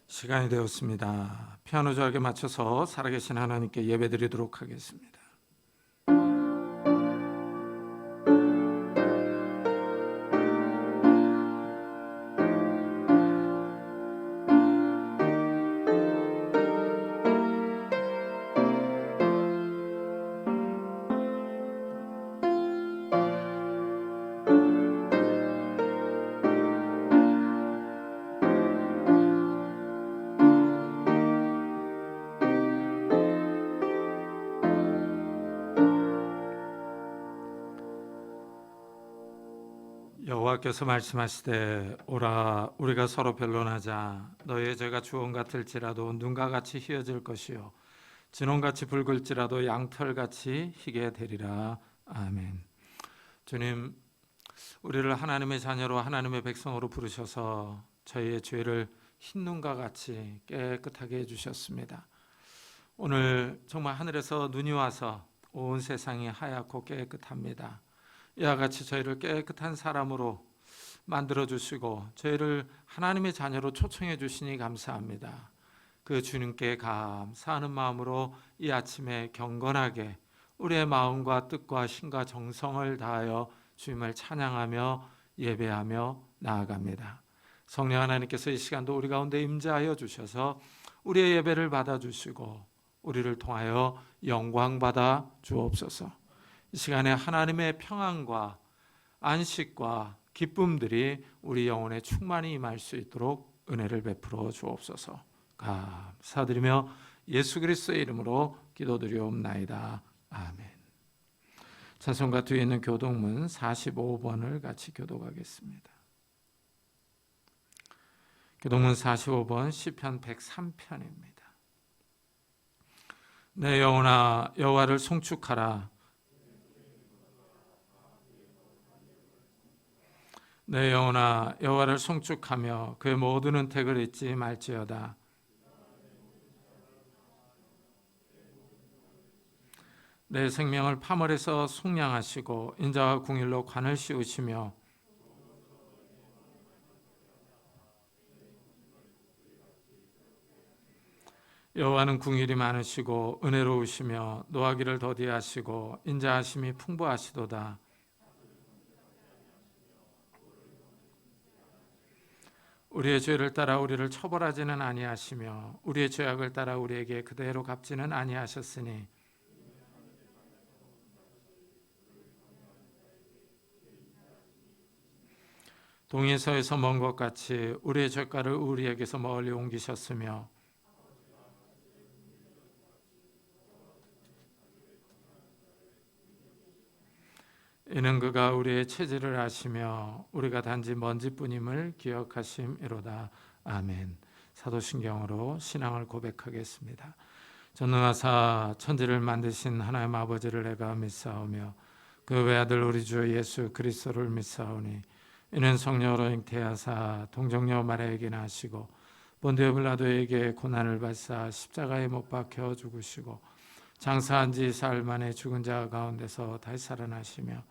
시간이 되었습니다. 피아노 조각에 맞춰서 살아계신 하나님께 예배드리도록 하겠습니다. 여호와께서 말씀하시되 오라 우리가 서로 변론하자. 너희의 죄가 주홍 같을지라도 눈과 같이 희어질 것이요 진홍같이 붉을지라도 양털같이 희게 되리라. 아멘. 주님, 우리를 하나님의 자녀로 하나님의 백성으로 부르셔서 저희의 죄를 흰 눈과 같이 깨끗하게 해주셨습니다. 오늘 정말 하늘에서 눈이 와서 온 세상이 하얗고 깨끗합니다. 이와 같이 저희를 깨끗한 사람으로 만들어주시고 저희를 하나님의 자녀로 초청해 주시니 감사합니다. 그 주님께 감사하는 마음으로 이 아침에 경건하게 우리의 마음과 뜻과 힘과 정성을 다하여 주님을 찬양하며 예배하며 나아갑니다. 성령 하나님께서 이 시간도 우리 가운데 임재하여 주셔서 우리의 예배를 받아주시고 우리를 통하여 영광 받아 주옵소서. 이 시간에 하나님의 평안과 안식과 기쁨들이 우리 영혼에 충만히 임할 수 있도록 은혜를 베풀어 주옵소서. 감사드리며 예수 그리스도의 이름으로 기도드리옵나이다. 아멘. 찬송가 뒤에 있는 교독문 45번을 같이 교독하겠습니다. 교독문 45번 시편 103편입니다. 내 영혼아 여호와를 송축하라. 내 영혼아 여호와를 송축하며 그의 모든 은택을 잊지 말지어다. 내 생명을 파멸해서 속량하시고 인자와 궁일로 관을 씌우시며 여호와는 궁일이 많으시고 은혜로우시며 노하기를 더디하시고 인자하심이 풍부하시도다. 우리의 죄를 따라 우리를 처벌하지는 아니하시며 우리의 죄악을 따라 우리에게 그대로 갚지는 아니하셨으니 동이 서에서 먼 것 같이 우리의 죄가를 우리에게서 멀리 옮기셨으며 이는 그가 우리의 체질을 아시며 우리가 단지 먼지뿐임을 기억하심이로다. 아멘. 사도신경으로 신앙을 고백하겠습니다. 전능하사 천지를 만드신 하나님 아버지를 내가 믿사오며 그 외아들 우리 주 예수 그리스도를 믿사오니 이는 성령으로 잉태하사 동정녀 마리아에게 나시고 본디오 빌라도에게 고난을 받사 십자가에 못 박혀 죽으시고 장사한 지 사흘 만에 죽은 자 가운데서 다시 살아나시며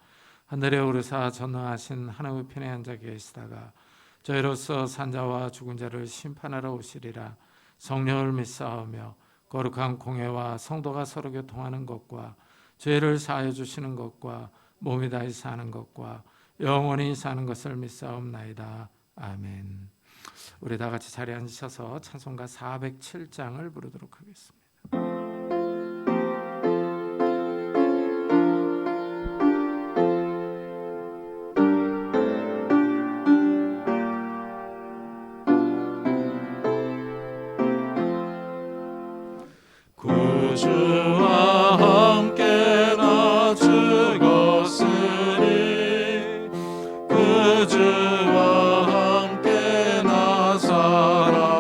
하늘에 오르사 전능하신 하나님의 편에 앉아 계시다가 저희로서 산자와 죽은 자를 심판하러 오시리라. 성령을 믿사오며 거룩한 공회와 성도가 서로 교통하는 것과 죄를 사하여 주시는 것과 몸이 다시 사는 것과 영원히 사는 것을 믿사옵나이다. 아멘. 우리 다 같이 자리에 앉으셔서 찬송가 407장을 부르도록 하겠습니다. 주와 함께 나 죽었으니 그 주와 함께 나 살았도다.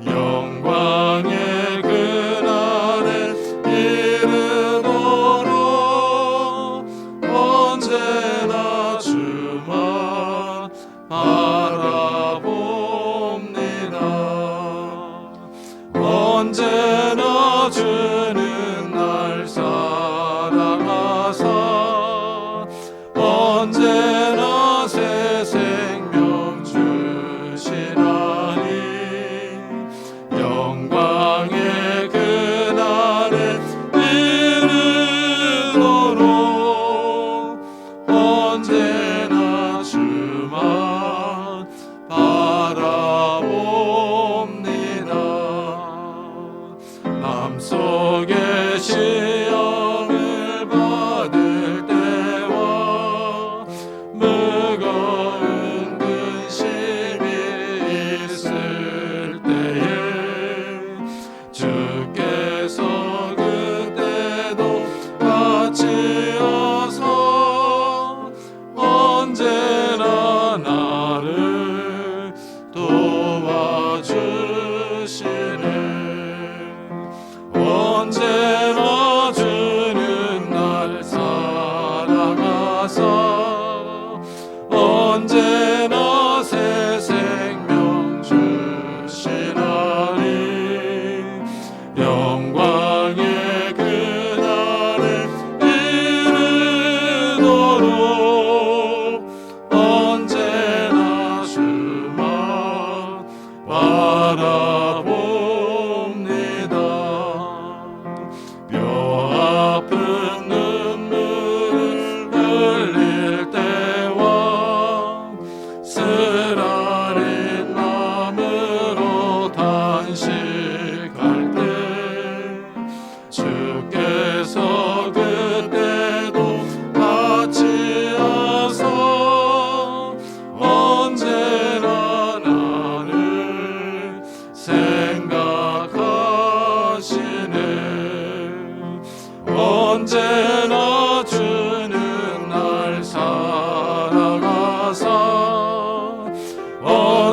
영광의 그날에 이르도록 언제나 주만 바라봅니다. 언제나 주는 날 사랑하사 언제나 새 생명 주시나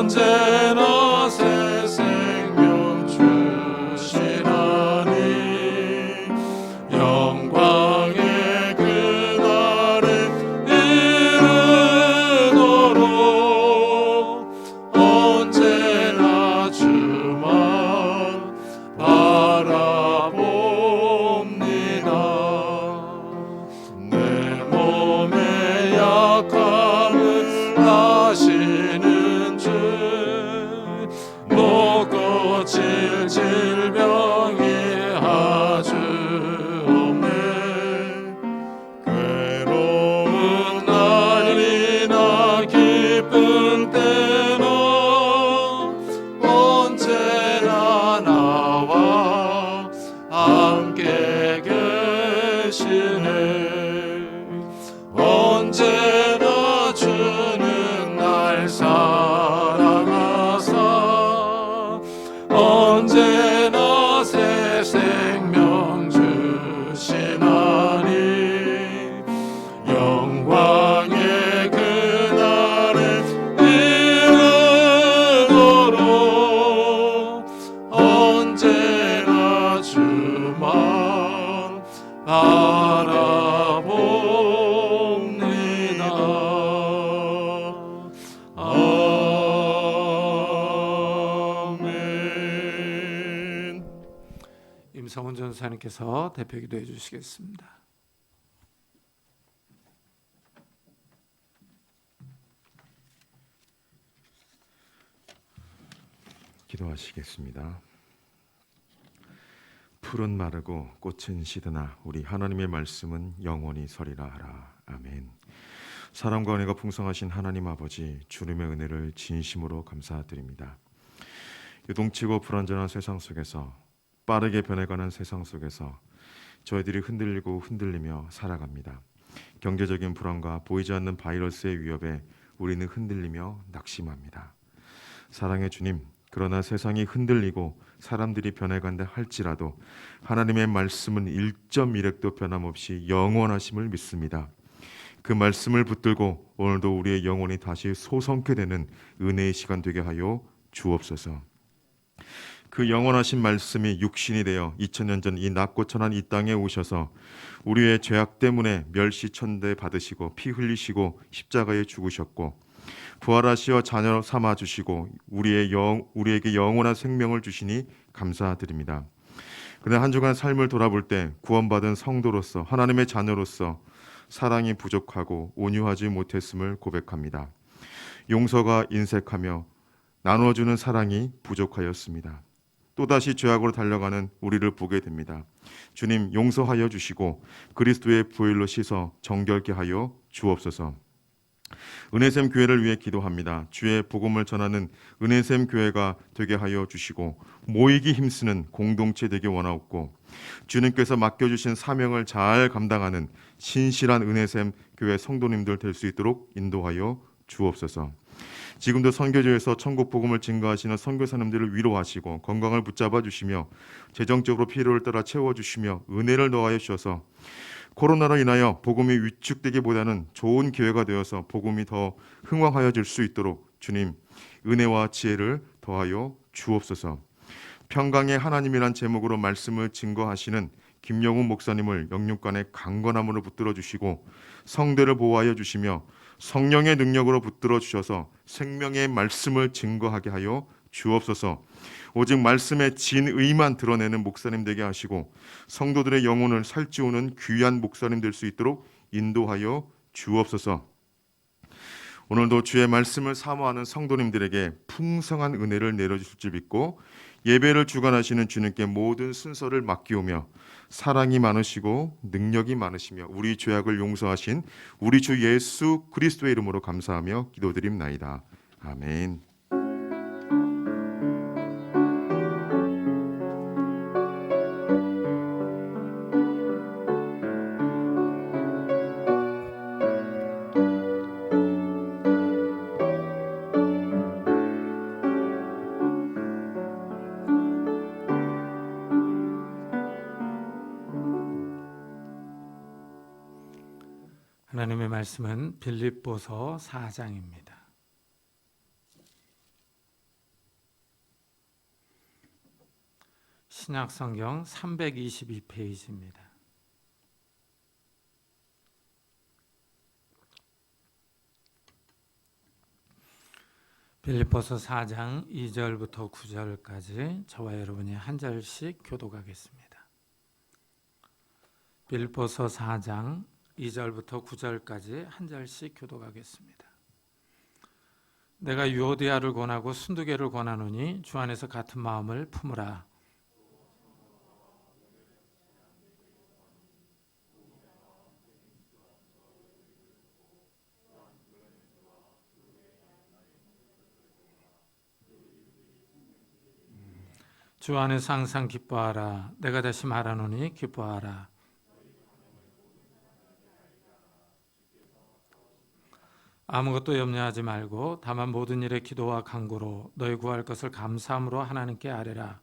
언제나 새 생명 주시나니 영광의 그날을 이르도록 언제나 주만 바라봅니다. 내 몸의 약함을 아시는 주, 못 고칠 질병이 아주 없네. 괴로운 날이나 기쁜 때나 언제나 나와 함께 계시네. 언제나 주는 날 사랑하사 언제나 새 생명 주시나니 영광의 그날을 이루도록 언제나 주만 바라봅니다. 아멘. 임성훈 전사님께서 대표 기도해 주시겠습니다. 기도하시겠습니다. 풀은 마르고 꽃은 시드나 우리 하나님의 말씀은 영원히 서리라 하라. 아멘. 사랑과 은혜가 풍성하신 하나님 아버지, 주님의 은혜를 진심으로 감사드립니다. 요동치고 불안전한 세상 속에서, 빠르게 변해가는 세상 속에서 저희들이 흔들리고 흔들리며 살아갑니다. 경제적인 불안과 보이지 않는 바이러스의 위협에 우리는 흔들리며 낙심합니다. 사랑의 주님, 그러나 세상이 흔들리고 사람들이 변해간다 할지라도 하나님의 말씀은 1.1획도 변함없이 영원하심을 믿습니다. 그 말씀을 붙들고 오늘도 우리의 영혼이 다시 소성케 되는 은혜의 시간 되게 하여 주옵소서. 그 영원하신 말씀이 육신이 되어 2000년 전 이 낮고 천한 이 땅에 오셔서 우리의 죄악 때문에 멸시천대 받으시고 피 흘리시고 십자가에 죽으셨고 부활하시어 자녀 삼아 주시고 우리에게 영원한 생명을 주시니 감사드립니다. 그러나 한 주간 삶을 돌아볼 때 구원받은 성도로서, 하나님의 자녀로서 사랑이 부족하고 온유하지 못했음을 고백합니다. 용서가 인색하며 나눠주는 사랑이 부족하였습니다. 또다시 죄악으로 달려가는 우리를 보게 됩니다. 주님, 용서하여 주시고 그리스도의 보혈로 씻어 정결케 하여 주옵소서. 은혜샘 교회를 위해 기도합니다. 주의 복음을 전하는 은혜샘 교회가 되게 하여 주시고 모이기 힘쓰는 공동체 되게 원하옵고 주님께서 맡겨주신 사명을 잘 감당하는 신실한 은혜샘 교회 성도님들 될 수 있도록 인도하여 주옵소서. 지금도 선교지에서 천국 복음을 증거하시는 선교사님들을 위로하시고 건강을 붙잡아 주시며 재정적으로 필요를 따라 채워주시며 은혜를 더하여 주셔서 코로나로 인하여 복음이 위축되기보다는 좋은 기회가 되어서 복음이 더 흥왕하여질 수 있도록 주님 은혜와 지혜를 더하여 주옵소서. 평강의 하나님이란 제목으로 말씀을 증거하시는 김영훈 목사님을 영육간의 강건함으로 붙들어 주시고 성대를 보호하여 주시며 성령의 능력으로 붙들어 주셔서 생명의 말씀을 증거하게 하여 주옵소서. 오직 말씀의 진의만 드러내는 목사님 되게 하시고 성도들의 영혼을 살찌우는 귀한 목사님 될 수 있도록 인도하여 주옵소서. 오늘도 주의 말씀을 사모하는 성도님들에게 풍성한 은혜를 내려주실 줄 믿고 예배를 주관하시는 주님께 모든 순서를 맡기오며 사랑이 많으시고 능력이 많으시며 우리 죄악을 용서하신 우리 주 예수 그리스도의 이름으로 감사하며 기도드립나이다. 아멘. 하나님의 말씀은 빌립보서 4장입니다. 신약성경 322페이지입니다. 빌립보서 4장 2절부터 9절까지 저와 여러분이 한 절씩 교독하겠습니다. 빌립보서 4장 2절부터 9절까지 한 절씩 교독하겠습니다. 내가 유오디아를 권하고 순두개를 권하노니 주 안에서 같은 마음을 품으라. 주 안에서 항상 기뻐하라. 내가 다시 말하노니 기뻐하라. 아무것도 염려하지 말고 다만 모든 일에 기도와 간구로 너희 구할 것을 감사함으로 하나님께 아뢰라.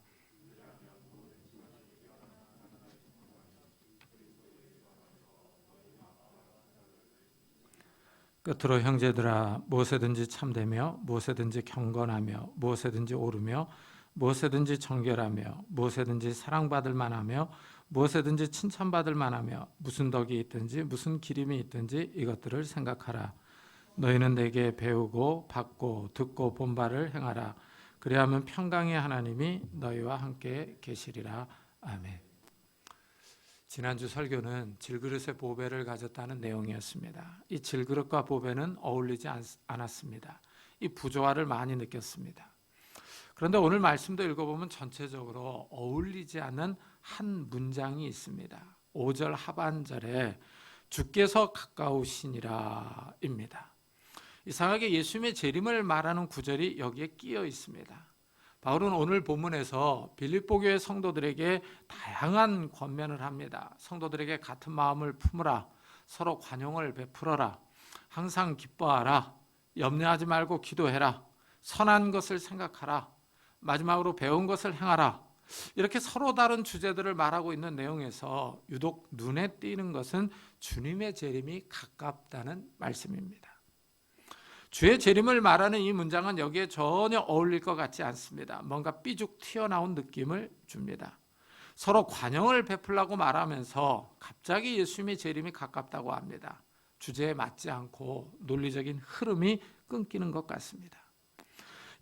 끝으로 형제들아, 무엇에든지 참되며 무엇에든지 경건하며 무엇에든지 오르며 무엇에든지 정결하며 무엇에든지 사랑받을 만하며 무엇에든지 칭찬받을 만하며 무슨 덕이 있든지 무슨 기림이 있든지 이것들을 생각하라. 너희는 내게 배우고 받고 듣고 본 바를 행하라. 그리하면 평강의 하나님이 너희와 함께 계시리라. 아멘. 지난주 설교는 질그릇의 보배를 가졌다는 내용이었습니다. 이 질그릇과 보배는 어울리지 않았습니다. 이 부조화를 많이 느꼈습니다. 그런데 오늘 말씀도 읽어보면 전체적으로 어울리지 않는 한 문장이 있습니다. 5절 하반절에 주께서 가까우시니라 입니다. 이상하게 예수님의 재림을 말하는 구절이 여기에 끼어 있습니다. 바울은 오늘 본문에서 빌립보 교회 성도들에게 다양한 권면을 합니다. 성도들에게 같은 마음을 품으라, 서로 관용을 베풀어라, 항상 기뻐하라, 염려하지 말고 기도해라, 선한 것을 생각하라, 마지막으로 배운 것을 행하라. 이렇게 서로 다른 주제들을 말하고 있는 내용에서 유독 눈에 띄는 것은 주님의 재림이 가깝다는 말씀입니다. 주의 재림을 말하는 이 문장은 여기에 전혀 어울릴 것 같지 않습니다. 뭔가 삐죽 튀어나온 느낌을 줍니다. 서로 관용을 베풀라고 말하면서 갑자기 예수님의 재림이 가깝다고 합니다. 주제에 맞지 않고 논리적인 흐름이 끊기는 것 같습니다.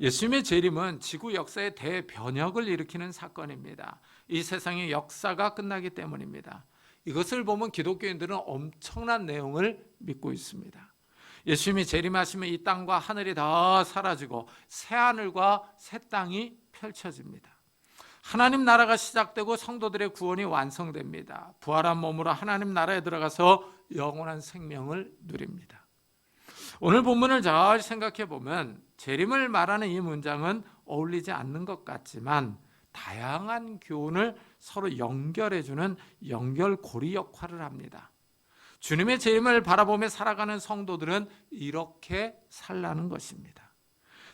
예수님의 재림은 지구 역사의 대변혁을 일으키는 사건입니다. 이 세상의 역사가 끝나기 때문입니다. 이것을 보면 기독교인들은 엄청난 내용을 믿고 있습니다. 예수님이 재림하시면 이 땅과 하늘이 다 사라지고 새 하늘과 새 땅이 펼쳐집니다. 하나님 나라가 시작되고 성도들의 구원이 완성됩니다. 부활한 몸으로 하나님 나라에 들어가서 영원한 생명을 누립니다. 오늘 본문을 잘 생각해 보면 재림을 말하는 이 문장은 어울리지 않는 것 같지만 다양한 교훈을 서로 연결해주는 연결고리 역할을 합니다. 주님의 재림을 바라보며 살아가는 성도들은 이렇게 살라는 것입니다.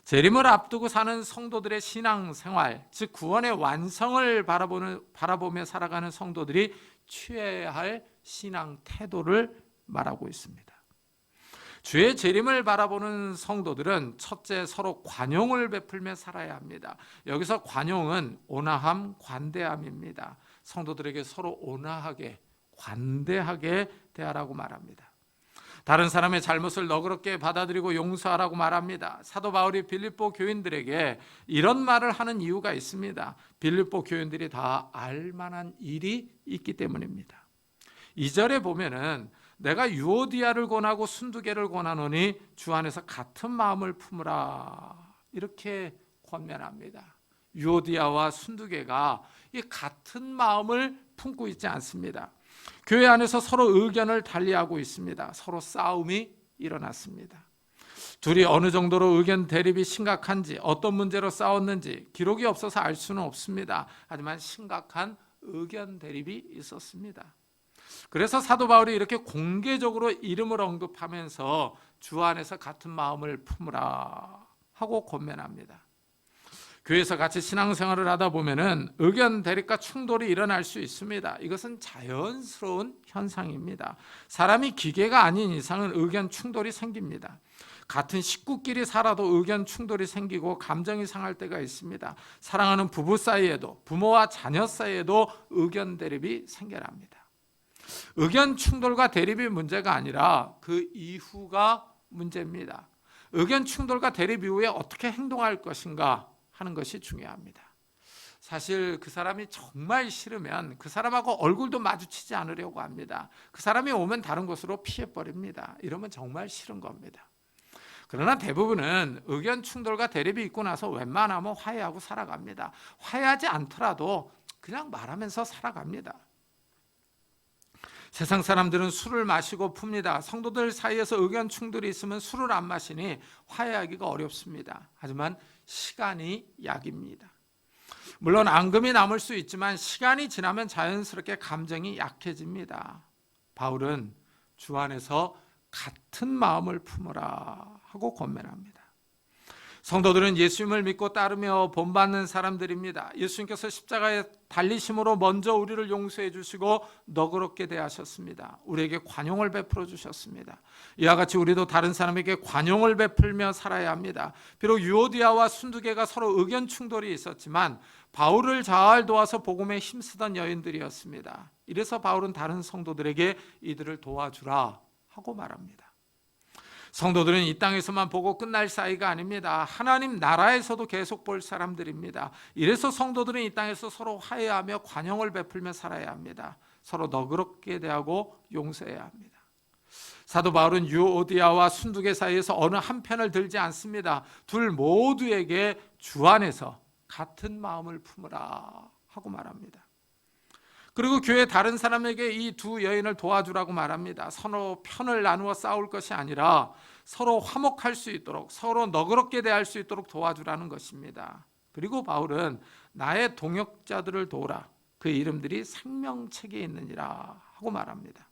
재림을 앞두고 사는 성도들의 신앙생활, 즉 구원의 완성을 바라보며 살아가는 성도들이 취해야 할 신앙 태도를 말하고 있습니다. 주의 재림을 바라보는 성도들은 첫째 서로 관용을 베풀며 살아야 합니다. 여기서 관용은 온화함, 관대함입니다. 성도들에게 서로 온화하게, 관대하게 대하라고 말합니다. 다른 사람의 잘못을 너그럽게 받아들이고 용서하라고 말합니다. 사도 바울이 빌립보 교인들에게 이런 말을 하는 이유가 있습니다. 빌립보 교인들이 다 알만한 일이 있기 때문입니다. 2절에 보면은 내가 유오디아를 권하고 순두개를 권하노니 주 안에서 같은 마음을 품으라 이렇게 권면합니다. 유오디아와 순두개가 이 같은 마음을 품고 있지 않습니다. 교회 안에서 서로 의견을 달리하고 있습니다. 서로 싸움이 일어났습니다. 둘이 어느 정도로 의견 대립이 심각한지 어떤 문제로 싸웠는지 기록이 없어서 알 수는 없습니다. 하지만 심각한 의견 대립이 있었습니다. 그래서 사도 바울이 이렇게 공개적으로 이름을 언급하면서 주 안에서 같은 마음을 품으라 하고 권면합니다. 교회에서 같이 신앙생활을 하다 보면은 의견 대립과 충돌이 일어날 수 있습니다. 이것은 자연스러운 현상입니다. 사람이 기계가 아닌 이상은 의견 충돌이 생깁니다. 같은 식구끼리 살아도 의견 충돌이 생기고 감정이 상할 때가 있습니다. 사랑하는 부부 사이에도, 부모와 자녀 사이에도 의견 대립이 생겨납니다. 의견 충돌과 대립이 문제가 아니라 그 이후가 문제입니다. 의견 충돌과 대립 이후에 어떻게 행동할 것인가 하는 것이 중요합니다. 사실 그 사람이 정말 싫으면 그 사람하고 얼굴도 마주치지 않으려고 합니다. 그 사람이 오면 다른 곳으로 피해버립니다. 이러면 정말 싫은 겁니다. 그러나 대부분은 의견 충돌과 대립이 있고 나서 웬만하면 화해하고 살아갑니다. 화해하지 않더라도 그냥 말하면서 살아갑니다. 세상 사람들은 술을 마시고 풉니다. 성도들 사이에서 의견 충돌이 있으면 술을 안 마시니 화해하기가 어렵습니다. 하지만 시간이 약입니다. 물론 앙금이 남을 수 있지만 시간이 지나면 자연스럽게 감정이 약해집니다. 바울은 주 안에서 같은 마음을 품으라 하고 권면합니다. 성도들은 예수님을 믿고 따르며 본받는 사람들입니다. 예수님께서 십자가에 달리심으로 먼저 우리를 용서해 주시고 너그럽게 대하셨습니다. 우리에게 관용을 베풀어 주셨습니다. 이와 같이 우리도 다른 사람에게 관용을 베풀며 살아야 합니다. 비록 유오디아와 순두계가 서로 의견 충돌이 있었지만 바울을 잘 도와서 복음에 힘쓰던 여인들이었습니다. 이래서 바울은 다른 성도들에게 이들을 도와주라 하고 말합니다. 성도들은 이 땅에서만 보고 끝날 사이가 아닙니다. 하나님 나라에서도 계속 볼 사람들입니다. 이래서 성도들은 이 땅에서 서로 화해하며 관용을 베풀며 살아야 합니다. 서로 너그럽게 대하고 용서해야 합니다. 사도 바울은 유오디아와 순두계 사이에서 어느 한편을 들지 않습니다. 둘 모두에게 주 안에서 같은 마음을 품으라 하고 말합니다. 그리고 교회 다른 사람에게 이 두 여인을 도와주라고 말합니다. 서로 편을 나누어 싸울 것이 아니라 서로 화목할 수 있도록, 서로 너그럽게 대할 수 있도록 도와주라는 것입니다. 그리고 바울은 나의 동역자들을 도우라. 그 이름들이 생명책에 있느니라 하고 말합니다.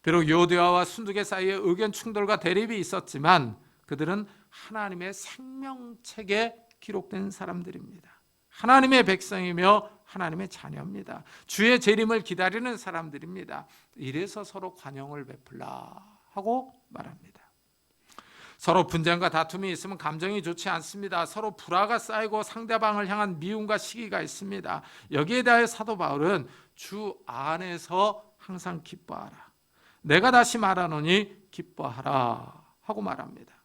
비록 유오디아와 순두계 사이에 의견 충돌과 대립이 있었지만 그들은 하나님의 생명책에 기록된 사람들입니다. 하나님의 백성이며 하나님의 자녀입니다. 주의 재림을 기다리는 사람들입니다. 이래서 서로 관용을 베풀라 하고 말합니다. 서로 분쟁과 다툼이 있으면 감정이 좋지 않습니다. 서로 불화가 쌓이고 상대방을 향한 미움과 시기가 있습니다. 여기에 대해 사도 바울은 주 안에서 항상 기뻐하라. 내가 다시 말하노니 기뻐하라 하고 말합니다.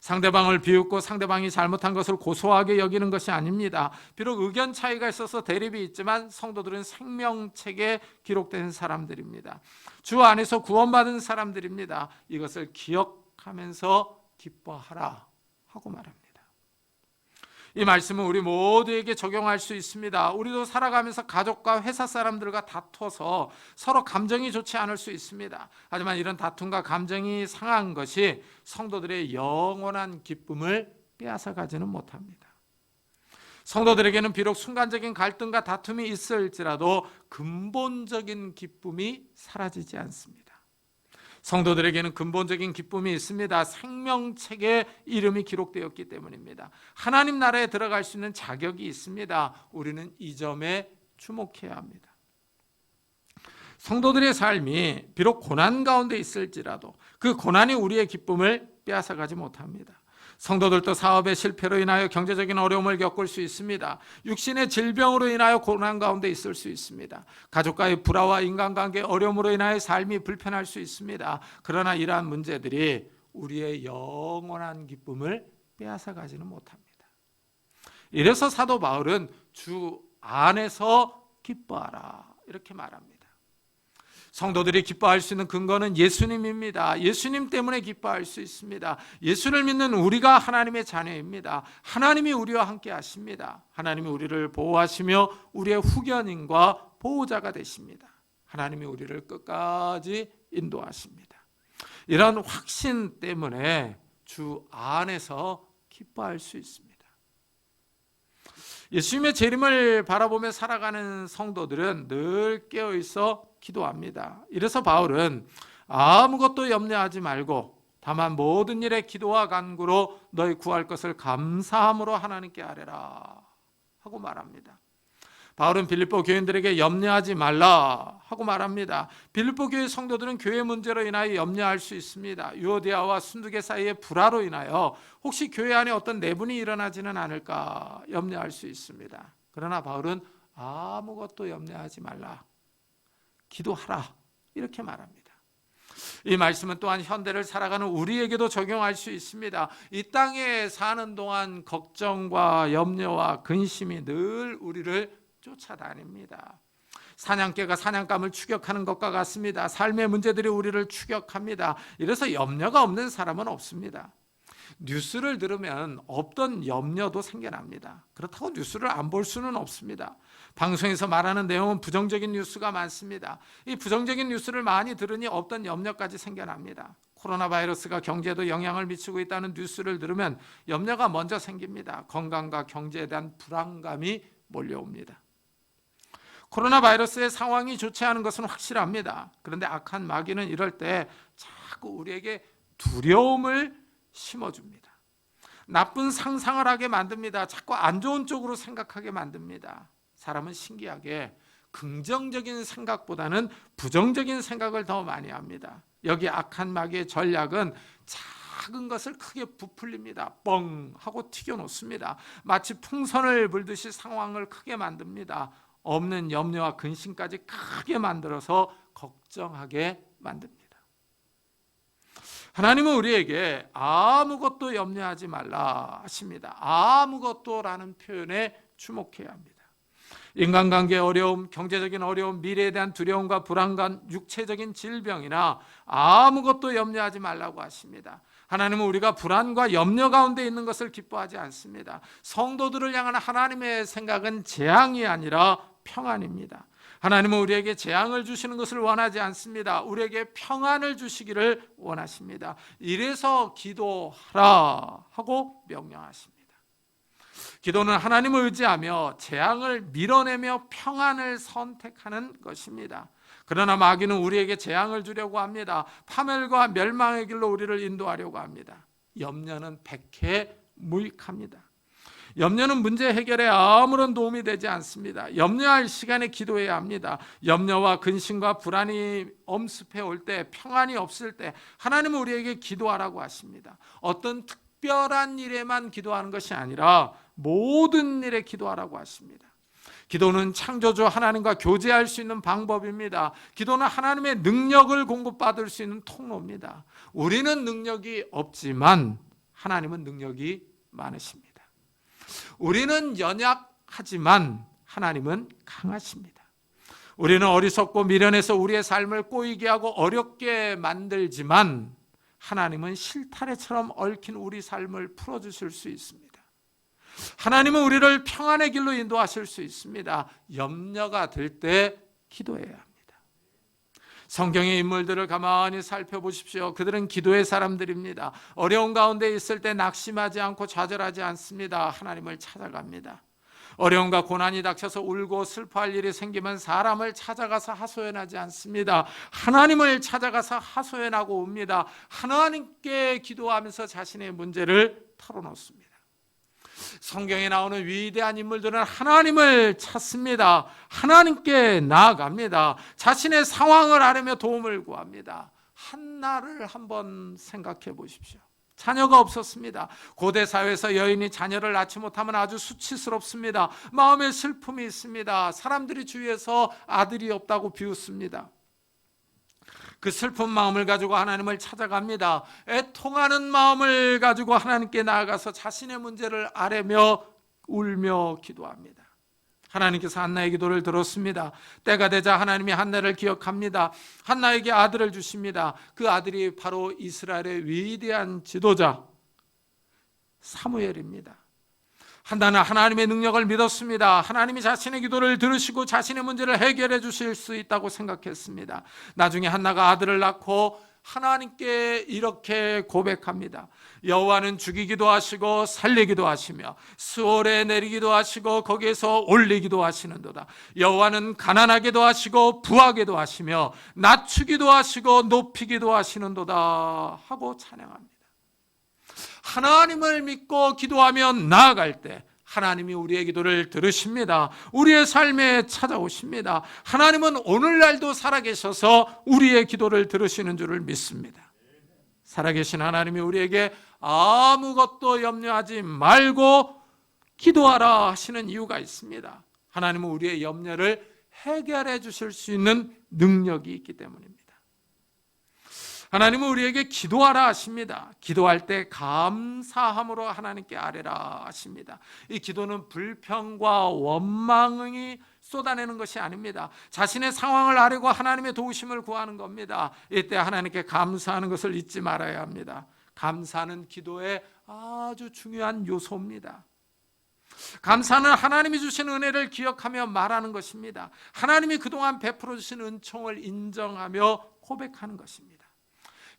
상대방을 비웃고 상대방이 잘못한 것을 고소하게 여기는 것이 아닙니다. 비록 의견 차이가 있어서 대립이 있지만 성도들은 생명책에 기록된 사람들입니다. 주 안에서 구원받은 사람들입니다. 이것을 기억하면서 기뻐하라 하고 말합니다. 이 말씀은 우리 모두에게 적용할 수 있습니다. 우리도 살아가면서 가족과 회사 사람들과 다퉈서 서로 감정이 좋지 않을 수 있습니다. 하지만 이런 다툼과 감정이 상한 것이 성도들의 영원한 기쁨을 빼앗아가지는 못합니다. 성도들에게는 비록 순간적인 갈등과 다툼이 있을지라도 근본적인 기쁨이 사라지지 않습니다. 성도들에게는 근본적인 기쁨이 있습니다. 생명책에 이름이 기록되었기 때문입니다. 하나님 나라에 들어갈 수 있는 자격이 있습니다. 우리는 이 점에 주목해야 합니다. 성도들의 삶이 비록 고난 가운데 있을지라도 그 고난이 우리의 기쁨을 빼앗아가지 못합니다. 성도들도 사업의 실패로 인하여 경제적인 어려움을 겪을 수 있습니다. 육신의 질병으로 인하여 고난 가운데 있을 수 있습니다. 가족과의 불화와 인간관계 어려움으로 인하여 삶이 불편할 수 있습니다. 그러나 이러한 문제들이 우리의 영원한 기쁨을 빼앗아가지는 못합니다. 이래서 사도 바울은 주 안에서 기뻐하라 이렇게 말합니다. 성도들이 기뻐할 수 있는 근거는 예수님입니다. 예수님 때문에 기뻐할 수 있습니다. 예수를 믿는 우리가 하나님의 자녀입니다. 하나님이 우리와 함께 하십니다. 하나님이 우리를 보호하시며 우리의 후견인과 보호자가 되십니다. 하나님이 우리를 끝까지 인도하십니다. 이런 확신 때문에 주 안에서 기뻐할 수 있습니다. 예수님의 재림을 바라보며 살아가는 성도들은 늘 깨어있어 기도합니다. 이래서 바울은 아무것도 염려하지 말고 다만 모든 일에 기도와 간구로 너희 구할 것을 감사함으로 하나님께 아뢰라 하고 말합니다. 바울은 빌립보 교인들에게 염려하지 말라 하고 말합니다. 빌립보 교회 성도들은 교회 문제로 인하여 염려할 수 있습니다. 유오디아와 순두계 사이의 불화로 인하여 혹시 교회 안에 어떤 내분이 일어나지는 않을까 염려할 수 있습니다. 그러나 바울은 아무것도 염려하지 말라, 기도하라 이렇게 말합니다. 이 말씀은 또한 현대를 살아가는 우리에게도 적용할 수 있습니다. 이 땅에 사는 동안 걱정과 염려와 근심이 늘 우리를 쫓아다닙니다. 사냥개가 사냥감을 추격하는 것과 같습니다. 삶의 문제들이 우리를 추격합니다. 이래서 염려가 없는 사람은 없습니다. 뉴스를 들으면 없던 염려도 생겨납니다. 그렇다고 뉴스를 안 볼 수는 없습니다. 방송에서 말하는 내용은 부정적인 뉴스가 많습니다. 이 부정적인 뉴스를 많이 들으니 없던 염려까지 생겨납니다. 코로나 바이러스가 경제에도 영향을 미치고 있다는 뉴스를 들으면 염려가 먼저 생깁니다. 건강과 경제에 대한 불안감이 몰려옵니다. 코로나 바이러스의 상황이 좋지 않은 것은 확실합니다. 그런데 악한 마귀는 이럴 때 자꾸 우리에게 두려움을 심어줍니다. 나쁜 상상을 하게 만듭니다. 자꾸 안 좋은 쪽으로 생각하게 만듭니다. 사람은 신기하게 긍정적인 생각보다는 부정적인 생각을 더 많이 합니다. 여기 악한 마귀의 전략은 작은 것을 크게 부풀립니다. 뻥 하고 튀겨놓습니다. 마치 풍선을 불듯이 상황을 크게 만듭니다. 없는 염려와 근심까지 크게 만들어서 걱정하게 만듭니다. 하나님은 우리에게 아무것도 염려하지 말라 하십니다. 아무것도라는 표현에 주목해야 합니다. 인간관계의 어려움, 경제적인 어려움, 미래에 대한 두려움과 불안감, 육체적인 질병이나 아무것도 염려하지 말라고 하십니다. 하나님은 우리가 불안과 염려 가운데 있는 것을 기뻐하지 않습니다. 성도들을 향한 하나님의 생각은 재앙이 아니라 평안입니다. 하나님은 우리에게 재앙을 주시는 것을 원하지 않습니다. 우리에게 평안을 주시기를 원하십니다. 이래서 기도하라 하고 명령하십니다. 기도는 하나님을 의지하며 재앙을 밀어내며 평안을 선택하는 것입니다. 그러나 마귀는 우리에게 재앙을 주려고 합니다. 파멸과 멸망의 길로 우리를 인도하려고 합니다. 염려는 백해무익합니다. 염려는 문제 해결에 아무런 도움이 되지 않습니다. 염려할 시간에 기도해야 합니다. 염려와 근심과 불안이 엄습해 올 때, 평안이 없을 때 하나님은 우리에게 기도하라고 하십니다. 어떤 특별한 일에만 기도하는 것이 아니라 모든 일에 기도하라고 하십니다. 기도는 창조주 하나님과 교제할 수 있는 방법입니다. 기도는 하나님의 능력을 공급받을 수 있는 통로입니다. 우리는 능력이 없지만 하나님은 능력이 많으십니다. 우리는 연약하지만 하나님은 강하십니다. 우리는 어리석고 미련해서 우리의 삶을 꼬이게 하고 어렵게 만들지만 하나님은 실타래처럼 얽힌 우리 삶을 풀어주실 수 있습니다. 하나님은 우리를 평안의 길로 인도하실 수 있습니다. 염려가 될 때 기도해야 합니다. 성경의 인물들을 가만히 살펴보십시오. 그들은 기도의 사람들입니다. 어려운 가운데 있을 때 낙심하지 않고 좌절하지 않습니다. 하나님을 찾아갑니다. 어려움과 고난이 닥쳐서 울고 슬퍼할 일이 생기면 사람을 찾아가서 하소연하지 않습니다. 하나님을 찾아가서 하소연하고 옵니다. 하나님께 기도하면서 자신의 문제를 털어놓습니다. 성경에 나오는 위대한 인물들은 하나님을 찾습니다. 하나님께 나아갑니다. 자신의 상황을 아뢰며 도움을 구합니다. 한나를 한번 생각해 보십시오. 자녀가 없었습니다. 고대 사회에서 여인이 자녀를 낳지 못하면 아주 수치스럽습니다. 마음에 슬픔이 있습니다. 사람들이 주위에서 아들이 없다고 비웃습니다. 그 슬픈 마음을 가지고 하나님을 찾아갑니다. 애통하는 마음을 가지고 하나님께 나아가서 자신의 문제를 아뢰며 울며 기도합니다. 하나님께서 한나의 기도를 들었습니다. 때가 되자 하나님이 한나를 기억합니다. 한나에게 아들을 주십니다. 그 아들이 바로 이스라엘의 위대한 지도자 사무엘입니다. 한나는 하나님의 능력을 믿었습니다. 하나님이 자신의 기도를 들으시고 자신의 문제를 해결해 주실 수 있다고 생각했습니다. 나중에 한나가 아들을 낳고 하나님께 이렇게 고백합니다. 여호와는 죽이기도 하시고 살리기도 하시며 스올에 내리기도 하시고 거기에서 올리기도 하시는도다. 여호와는 가난하게도 하시고 부하게도 하시며 낮추기도 하시고 높이기도 하시는도다 하고 찬양합니다. 하나님을 믿고 기도하며 나아갈 때 하나님이 우리의 기도를 들으십니다. 우리의 삶에 찾아오십니다. 하나님은 오늘날도 살아계셔서 우리의 기도를 들으시는 줄을 믿습니다. 살아계신 하나님이 우리에게 아무것도 염려하지 말고 기도하라 하시는 이유가 있습니다. 하나님은 우리의 염려를 해결해 주실 수 있는 능력이 있기 때문입니다. 하나님은 우리에게 기도하라 하십니다. 기도할 때 감사함으로 하나님께 아뢰라 하십니다. 이 기도는 불평과 원망이 쏟아내는 것이 아닙니다. 자신의 상황을 아뢰고 하나님의 도우심을 구하는 겁니다. 이때 하나님께 감사하는 것을 잊지 말아야 합니다. 감사는 기도의 아주 중요한 요소입니다. 감사는 하나님이 주신 은혜를 기억하며 말하는 것입니다. 하나님이 그동안 베풀어 주신 은총을 인정하며 고백하는 것입니다.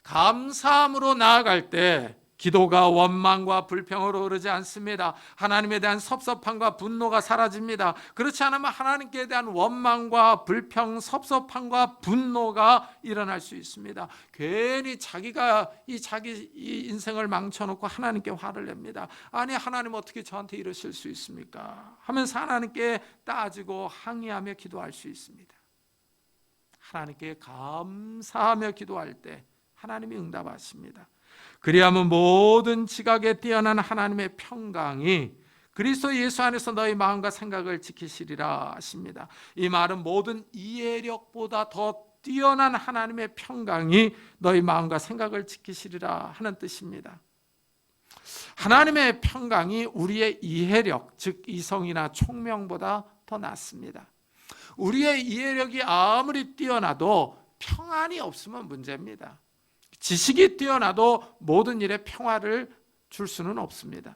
감사함으로 나아갈 때 기도가 원망과 불평으로 흐르지 않습니다. 하나님에 대한 섭섭함과 분노가 사라집니다. 그렇지 않으면 하나님께 대한 원망과 불평, 섭섭함과 분노가 일어날 수 있습니다. 괜히 자기가 자기 인생을 망쳐놓고 하나님께 화를 냅니다. 아니, 하나님 어떻게 저한테 이러실 수 있습니까? 하면서 하나님께 따지고 항의하며 기도할 수 있습니다. 하나님께 감사하며 기도할 때 하나님이 응답하십니다. 그리하면 모든 지각에 뛰어난 하나님의 평강이 그리스도 예수 안에서 너희 마음과 생각을 지키시리라 하십니다. 이 말은 모든 이해력보다 더 뛰어난 하나님의 평강이 너희 마음과 생각을 지키시리라 하는 뜻입니다. 하나님의 평강이 우리의 이해력, 즉 이성이나 총명보다 더 낫습니다. 우리의 이해력이 아무리 뛰어나도 평안이 없으면 문제입니다. 지식이 뛰어나도 모든 일에 평화를 줄 수는 없습니다.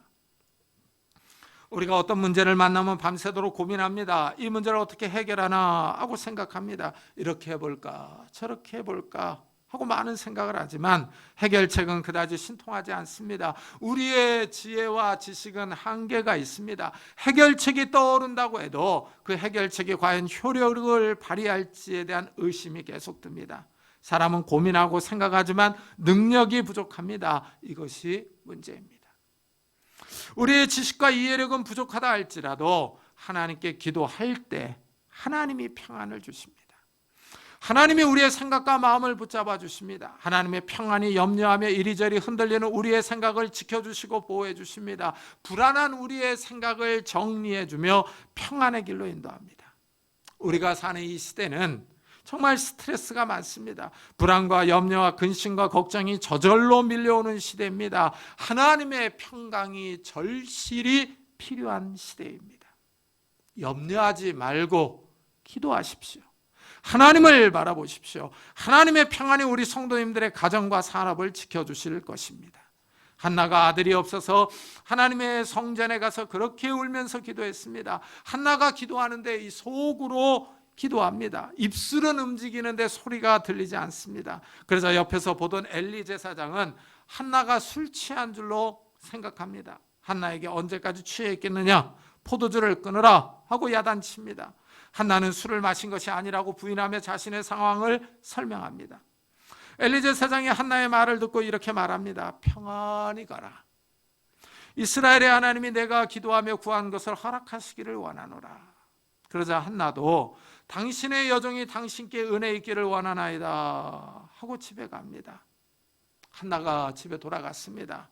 우리가 어떤 문제를 만나면 밤새도록 고민합니다. 이 문제를 어떻게 해결하나 하고 생각합니다. 이렇게 해볼까 저렇게 해볼까 하고 많은 생각을 하지만 해결책은 그다지 신통하지 않습니다. 우리의 지혜와 지식은 한계가 있습니다. 해결책이 떠오른다고 해도 그 해결책이 과연 효력을 발휘할지에 대한 의심이 계속 듭니다. 사람은 고민하고 생각하지만 능력이 부족합니다. 이것이 문제입니다. 우리의 지식과 이해력은 부족하다 할지라도 하나님께 기도할 때 하나님이 평안을 주십니다. 하나님이 우리의 생각과 마음을 붙잡아 주십니다. 하나님의 평안이 염려하며 이리저리 흔들리는 우리의 생각을 지켜주시고 보호해 주십니다. 불안한 우리의 생각을 정리해 주며 평안의 길로 인도합니다. 우리가 사는 이 시대는 정말 스트레스가 많습니다. 불안과 염려와 근심과 걱정이 저절로 밀려오는 시대입니다. 하나님의 평강이 절실히 필요한 시대입니다. 염려하지 말고 기도하십시오. 하나님을 바라보십시오. 하나님의 평안이 우리 성도님들의 가정과 산업을 지켜주실 것입니다. 한나가 아들이 없어서 하나님의 성전에 가서 그렇게 울면서 기도했습니다. 한나가 기도하는데 이 속으로 기도합니다. 입술은 움직이는데 소리가 들리지 않습니다. 그래서 옆에서 보던 엘리 제사장은 한나가 술 취한 줄로 생각합니다. 한나에게 언제까지 취해 있겠느냐, 포도주를 끊으라 하고 야단칩니다. 한나는 술을 마신 것이 아니라고 부인하며 자신의 상황을 설명합니다. 엘리 제사장이 한나의 말을 듣고 이렇게 말합니다. 평안히 가라. 이스라엘의 하나님이 내가 기도하며 구한 것을 허락하시기를 원하노라. 그러자 한나도 당신의 여종이 당신께 은혜 있기를 원하나이다 하고 집에 갑니다. 한나가 집에 돌아갔습니다.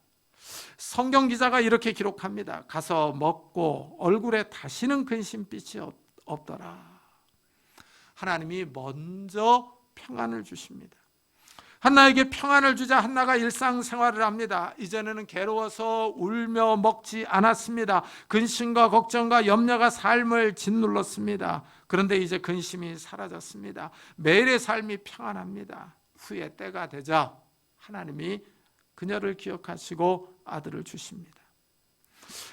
성경 기자가 이렇게 기록합니다. 가서 먹고 얼굴에 다시는 근심빛이 없더라. 하나님이 먼저 평안을 주십니다. 한나에게 평안을 주자 한나가 일상생활을 합니다. 이전에는 괴로워서 울며 먹지 않았습니다. 근심과 걱정과 염려가 삶을 짓눌렀습니다. 그런데 이제 근심이 사라졌습니다. 매일의 삶이 평안합니다. 후에 때가 되자 하나님이 그녀를 기억하시고 아들을 주십니다.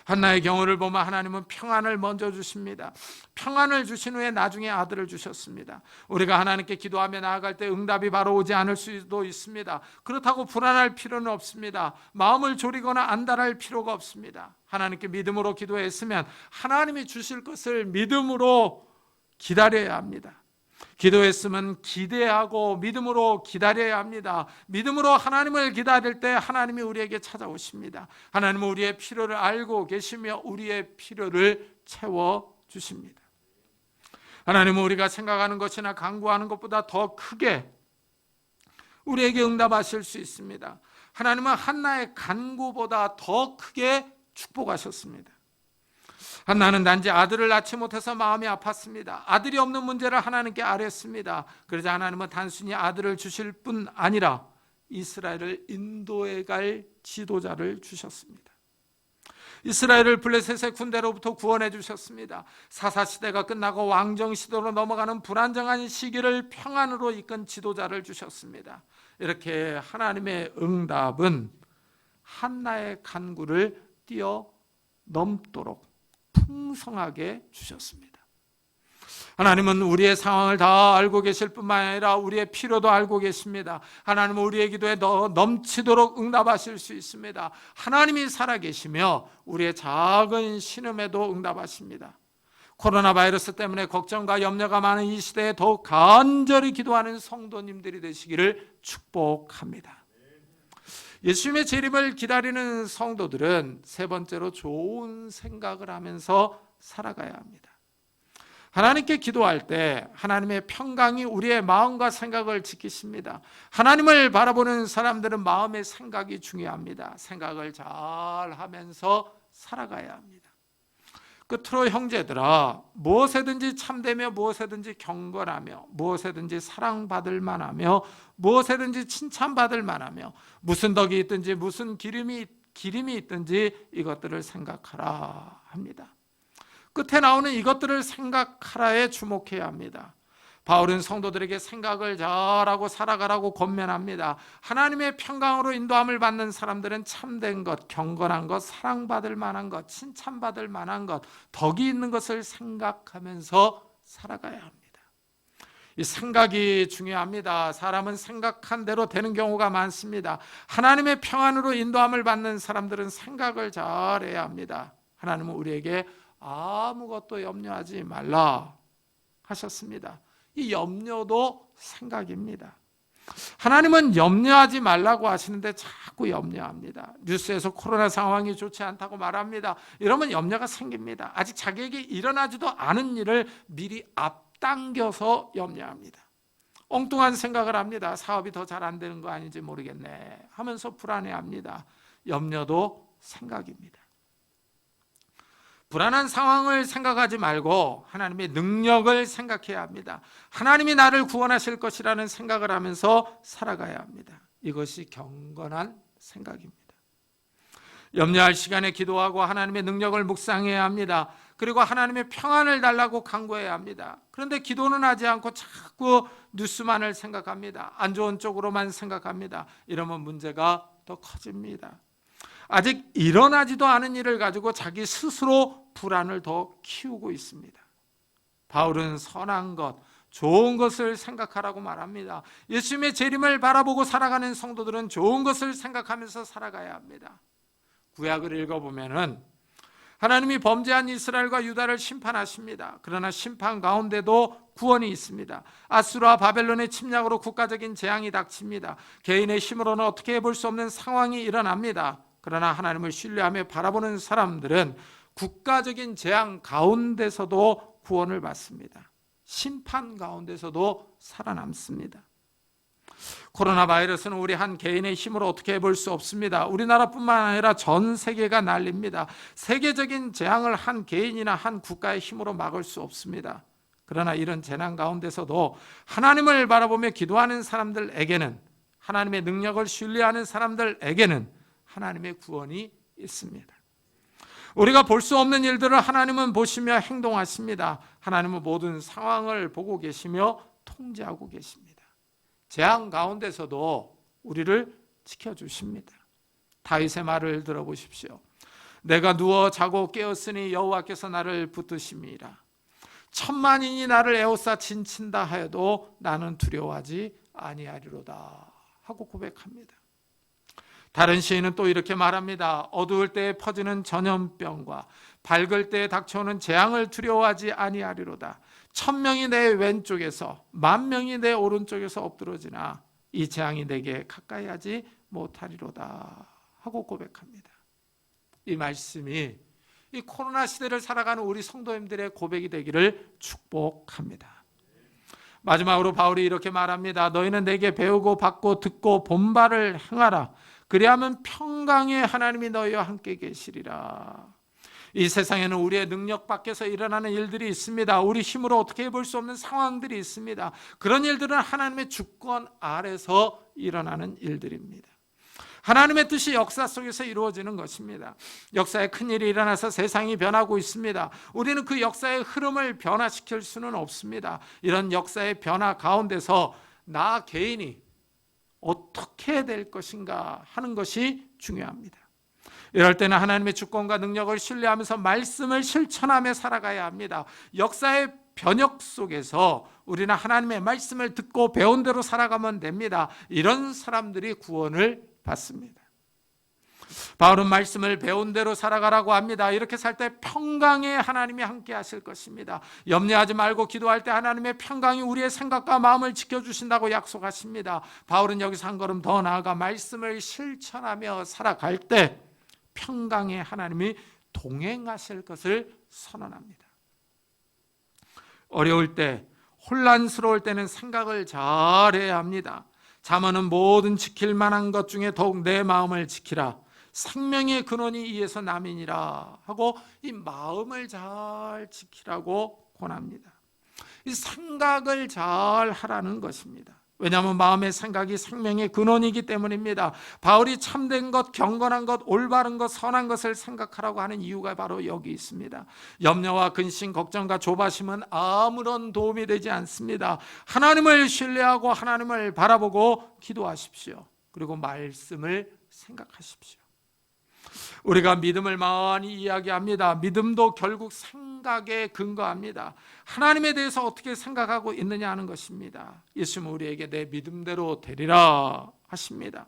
한나의 경우를 보면 하나님은 평안을 먼저 주십니다. 평안을 주신 후에 나중에 아들을 주셨습니다. 우리가 하나님께 기도하며 나아갈 때 응답이 바로 오지 않을 수도 있습니다. 그렇다고 불안할 필요는 없습니다. 마음을 졸이거나 안달할 필요가 없습니다. 하나님께 믿음으로 기도했으면 하나님이 주실 것을 믿음으로 기다려야 합니다. 기도했으면 기대하고 믿음으로 기다려야 합니다. 믿음으로 하나님을 기다릴 때 하나님이 우리에게 찾아오십니다. 하나님은 우리의 필요를 알고 계시며 우리의 필요를 채워주십니다. 하나님은 우리가 생각하는 것이나 간구하는 것보다 더 크게 우리에게 응답하실 수 있습니다. 하나님은 한나의 간구보다 더 크게 축복하셨습니다. 한나는 단지 아들을 낳지 못해서 마음이 아팠습니다. 아들이 없는 문제를 하나님께 아뢰었습니다. 그러자 하나님은 단순히 아들을 주실 뿐 아니라 이스라엘을 인도해 갈 지도자를 주셨습니다. 이스라엘을 블레셋의 군대로부터 구원해 주셨습니다. 사사시대가 끝나고 왕정시대로 넘어가는 불안정한 시기를 평안으로 이끈 지도자를 주셨습니다. 이렇게 하나님의 응답은 한나의 간구를 뛰어넘도록 풍성하게 주셨습니다. 하나님은 우리의 상황을 다 알고 계실 뿐만 아니라 우리의 필요도 알고 계십니다. 하나님은 우리의 기도에 넘치도록 응답하실 수 있습니다. 하나님이 살아계시며 우리의 작은 신음에도 응답하십니다. 코로나 바이러스 때문에 걱정과 염려가 많은 이 시대에 더욱 간절히 기도하는 성도님들이 되시기를 축복합니다. 예수님의 재림을 기다리는 성도들은 세 번째로 좋은 생각을 하면서 살아가야 합니다. 하나님께 기도할 때 하나님의 평강이 우리의 마음과 생각을 지키십니다. 하나님을 바라보는 사람들은 마음의 생각이 중요합니다. 생각을 잘 하면서 살아가야 합니다. 끝으로 형제들아, 무엇에든지 참되며 무엇에든지 경건하며 무엇에든지 사랑받을 만하며 무엇에든지 칭찬받을 만하며 무슨 덕이 있든지 무슨 기림이 있든지 이것들을 생각하라 합니다. 끝에 나오는 이것들을 생각하라에 주목해야 합니다. 바울은 성도들에게 생각을 잘하고 살아가라고 권면합니다. 하나님의 평강으로 인도함을 받는 사람들은 참된 것, 경건한 것, 사랑받을 만한 것, 칭찬받을 만한 것, 덕이 있는 것을 생각하면서 살아가야 합니다. 이 생각이 중요합니다. 사람은 생각한 대로 되는 경우가 많습니다. 하나님의 평안으로 인도함을 받는 사람들은 생각을 잘해야 합니다. 하나님은 우리에게 아무것도 염려하지 말라 하셨습니다. 이 염려도 생각입니다. 하나님은 염려하지 말라고 하시는데 자꾸 염려합니다. 뉴스에서 코로나 상황이 좋지 않다고 말합니다. 이러면 염려가 생깁니다. 아직 자기에게 일어나지도 않은 일을 미리 앞당겨서 염려합니다. 엉뚱한 생각을 합니다. 사업이 더 잘 안 되는 거 아닌지 모르겠네 하면서 불안해합니다. 염려도 생각입니다. 불안한 상황을 생각하지 말고 하나님의 능력을 생각해야 합니다. 하나님이 나를 구원하실 것이라는 생각을 하면서 살아가야 합니다. 이것이 경건한 생각입니다. 염려할 시간에 기도하고 하나님의 능력을 묵상해야 합니다. 그리고 하나님의 평안을 달라고 간구해야 합니다. 그런데 기도는 하지 않고 자꾸 뉴스만을 생각합니다. 안 좋은 쪽으로만 생각합니다. 이러면 문제가 더 커집니다. 아직 일어나지도 않은 일을 가지고 자기 스스로 불안을 더 키우고 있습니다. 바울은 선한 것, 좋은 것을 생각하라고 말합니다. 예수님의 재림을 바라보고 살아가는 성도들은 좋은 것을 생각하면서 살아가야 합니다. 구약을 읽어보면은 하나님이 범죄한 이스라엘과 유다를 심판하십니다. 그러나 심판 가운데도 구원이 있습니다. 아수르와 바벨론의 침략으로 국가적인 재앙이 닥칩니다. 개인의 힘으로는 어떻게 해볼 수 없는 상황이 일어납니다. 그러나 하나님을 신뢰하며 바라보는 사람들은 국가적인 재앙 가운데서도 구원을 받습니다. 심판 가운데서도 살아남습니다. 코로나 바이러스는 우리 한 개인의 힘으로 어떻게 해볼 수 없습니다. 우리나라뿐만 아니라 전 세계가 난립니다. 세계적인 재앙을 한 개인이나 한 국가의 힘으로 막을 수 없습니다. 그러나 이런 재난 가운데서도 하나님을 바라보며 기도하는 사람들에게는, 하나님의 능력을 신뢰하는 사람들에게는 하나님의 구원이 있습니다. 우리가 볼 수 없는 일들을 하나님은 보시며 행동하십니다. 하나님은 모든 상황을 보고 계시며 통제하고 계십니다. 재앙 가운데서도 우리를 지켜주십니다. 다윗의 말을 들어보십시오. 내가 누워 자고 깨었으니 여호와께서 나를 붙드심이라. 천만인이 나를 에워싸 진친다 하여도 나는 두려워하지 아니하리로다 하고 고백합니다. 다른 시인은 또 이렇게 말합니다. 어두울 때에 퍼지는 전염병과 밝을 때에 닥쳐오는 재앙을 두려워하지 아니하리로다. 1000명이 내 왼쪽에서 10,000명이 내 오른쪽에서 엎드러지나 이 재앙이 내게 가까이 하지 못하리로다 하고 고백합니다. 이 말씀이 이 코로나 시대를 살아가는 우리 성도님들의 고백이 되기를 축복합니다. 마지막으로 바울이 이렇게 말합니다. 너희는 내게 배우고 받고 듣고 본 바를 행하라. 그리하면 평강의 하나님이 너희와 함께 계시리라. 이 세상에는 우리의 능력 밖에서 일어나는 일들이 있습니다. 우리 힘으로 어떻게 해볼 수 없는 상황들이 있습니다. 그런 일들은 하나님의 주권 아래서 일어나는 일들입니다. 하나님의 뜻이 역사 속에서 이루어지는 것입니다. 역사에 큰일이 일어나서 세상이 변하고 있습니다. 우리는 그 역사의 흐름을 변화시킬 수는 없습니다. 이런 역사의 변화 가운데서 나 개인이 어떻게 될 것인가 하는 것이 중요합니다. 이럴 때는 하나님의 주권과 능력을 신뢰하면서 말씀을 실천하며 살아가야 합니다. 역사의 변혁 속에서 우리는 하나님의 말씀을 듣고 배운 대로 살아가면 됩니다. 이런 사람들이 구원을 받습니다. 바울은 말씀을 배운 대로 살아가라고 합니다. 이렇게 살 때 평강의 하나님이 함께 하실 것입니다. 염려하지 말고 기도할 때 하나님의 평강이 우리의 생각과 마음을 지켜주신다고 약속하십니다. 바울은 여기서 한 걸음 더 나아가 말씀을 실천하며 살아갈 때 평강의 하나님이 동행하실 것을 선언합니다. 어려울 때, 혼란스러울 때는 생각을 잘해야 합니다. 잠언은 모든 지킬 만한 것 중에 더욱 내 마음을 지키라. 생명의 근원이 이에서 남이니라 하고 이 마음을 잘 지키라고 권합니다. 이 생각을 잘 하라는 것입니다. 왜냐하면 마음의 생각이 생명의 근원이기 때문입니다. 바울이 참된 것, 경건한 것, 올바른 것, 선한 것을 생각하라고 하는 이유가 바로 여기 있습니다. 염려와 근심, 걱정과 조바심은 아무런 도움이 되지 않습니다. 하나님을 신뢰하고 하나님을 바라보고 기도하십시오. 그리고 말씀을 생각하십시오. 우리가 믿음을 많이 이야기합니다. 믿음도 결국 생각에 근거합니다. 하나님에 대해서 어떻게 생각하고 있느냐 하는 것입니다. 예수님은 우리에게 내 믿음대로 되리라 하십니다.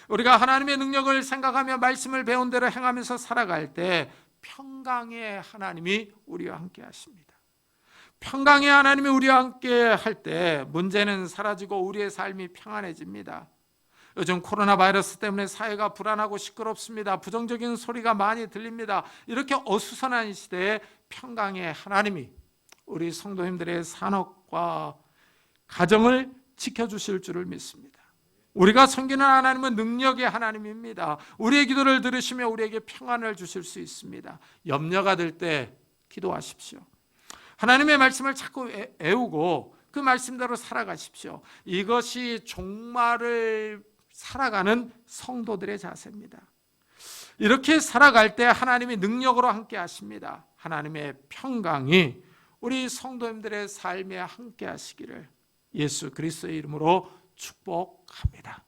우리가 하나님의 능력을 생각하며 말씀을 배운 대로 행하면서 살아갈 때 평강의 하나님이 우리와 함께 하십니다. 평강의 하나님이 우리와 함께 할 때 문제는 사라지고 우리의 삶이 평안해집니다. 요즘 코로나 바이러스 때문에 사회가 불안하고 시끄럽습니다. 부정적인 소리가 많이 들립니다. 이렇게 어수선한 시대에 평강의 하나님이 우리 성도님들의 산업과 가정을 지켜주실 줄을 믿습니다. 우리가 섬기는 하나님은 능력의 하나님입니다. 우리의 기도를 들으시며 우리에게 평안을 주실 수 있습니다. 염려가 될 때 기도하십시오. 하나님의 말씀을 자꾸 애우고 그 말씀대로 살아가십시오. 이것이 종말을 살아가는 성도들의 자세입니다. 이렇게 살아갈 때 하나님이 능력으로 함께 하십니다. 하나님의 평강이 우리 성도님들의 삶에 함께 하시기를 예수 그리스도의 이름으로 축복합니다.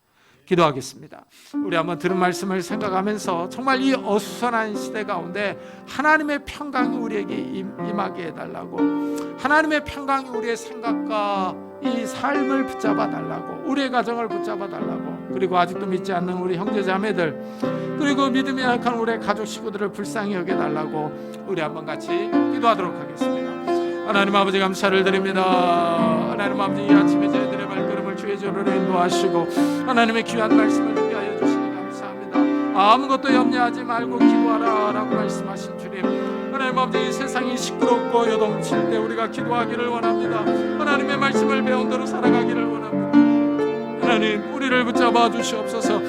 기도하겠습니다. 우리 한번 들은 말씀을 생각하면서 정말 이 어수선한 시대 가운데 하나님의 평강이 우리에게 임하게 해달라고, 하나님의 평강이 우리의 생각과 이 삶을 붙잡아 달라고, 우리의 가정을 붙잡아 달라고, 그리고 아직도 믿지 않는 우리 형제자매들, 그리고 믿음이 약한 우리의 가족 식구들을 불쌍히 여겨달라고 우리 한번 같이 기도하도록 하겠습니다. 하나님 아버지 감사를 드립니다. 하나님 아버지 이 아침에 저희들의 발걸음을 주의 저로로 인도하시고 하나님의 귀한 말씀을 듣게 하여 주시니 감사합니다. 아무것도 염려하지 말고 기도하라 라고 말씀하신 주님, 하나님 아버지 이 세상이 시끄럽고 요동칠 때 우리가 기도하기를 원합니다. 하나님의 말씀을 배운 대로 살아가기를 원합니다. 하나님 우리를 붙잡아 주시옵소서.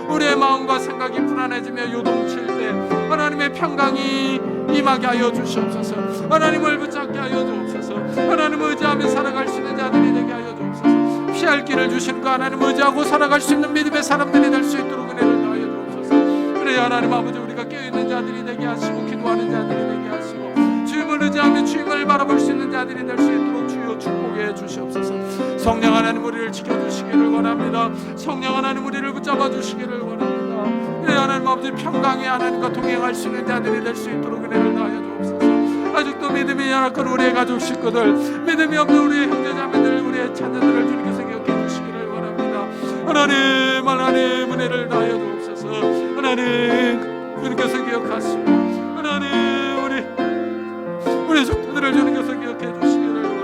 우리의 마음과 생각이 불안해지며 요동칠 때 하나님의 평강이 임하게 하여 주시옵소서. 하나님을 붙잡게 하여 주옵소서. 하나님을 의지하며 살아갈 수 있는 자들이 되게 하여 주옵소서. 피할 길을 주시는 그 하나님 의지하고 살아갈 수 있는 믿음의 사람들이 될 수 있도록 은혜를 더하여 주옵소서. 그래 하나님 아버지 우리가 깨어있는 자들이 되게 하시고 기도하는 자들이 되게 하시고 주님을 의지하며 주님을 바라볼 수 있는 자들이 될 수 있도록 주여 축복해 주시옵소서. 성령 하나님 우리를 지켜주시기를 원합니다. 성령 하나님 우리를 붙잡아 주시기를 원합니다. 그래 하나님 아버지 평강의 하나님과 동행할 수 있는 자들이 될 수 있도록 은혜를 더하여 주옵소서. 아직도 믿음이 약한 우리의 가족 식구들, 믿음이 없는 우리의 형제자매들, 우리의 자녀들을 주님께서 기억해 주시기를 원합니다. 하나님 은혜를 더하여 주옵소서. 하나님 주님께서 기억하시고 하나님 우리 족들을 주님께서 기억해 주시기를 원합니다.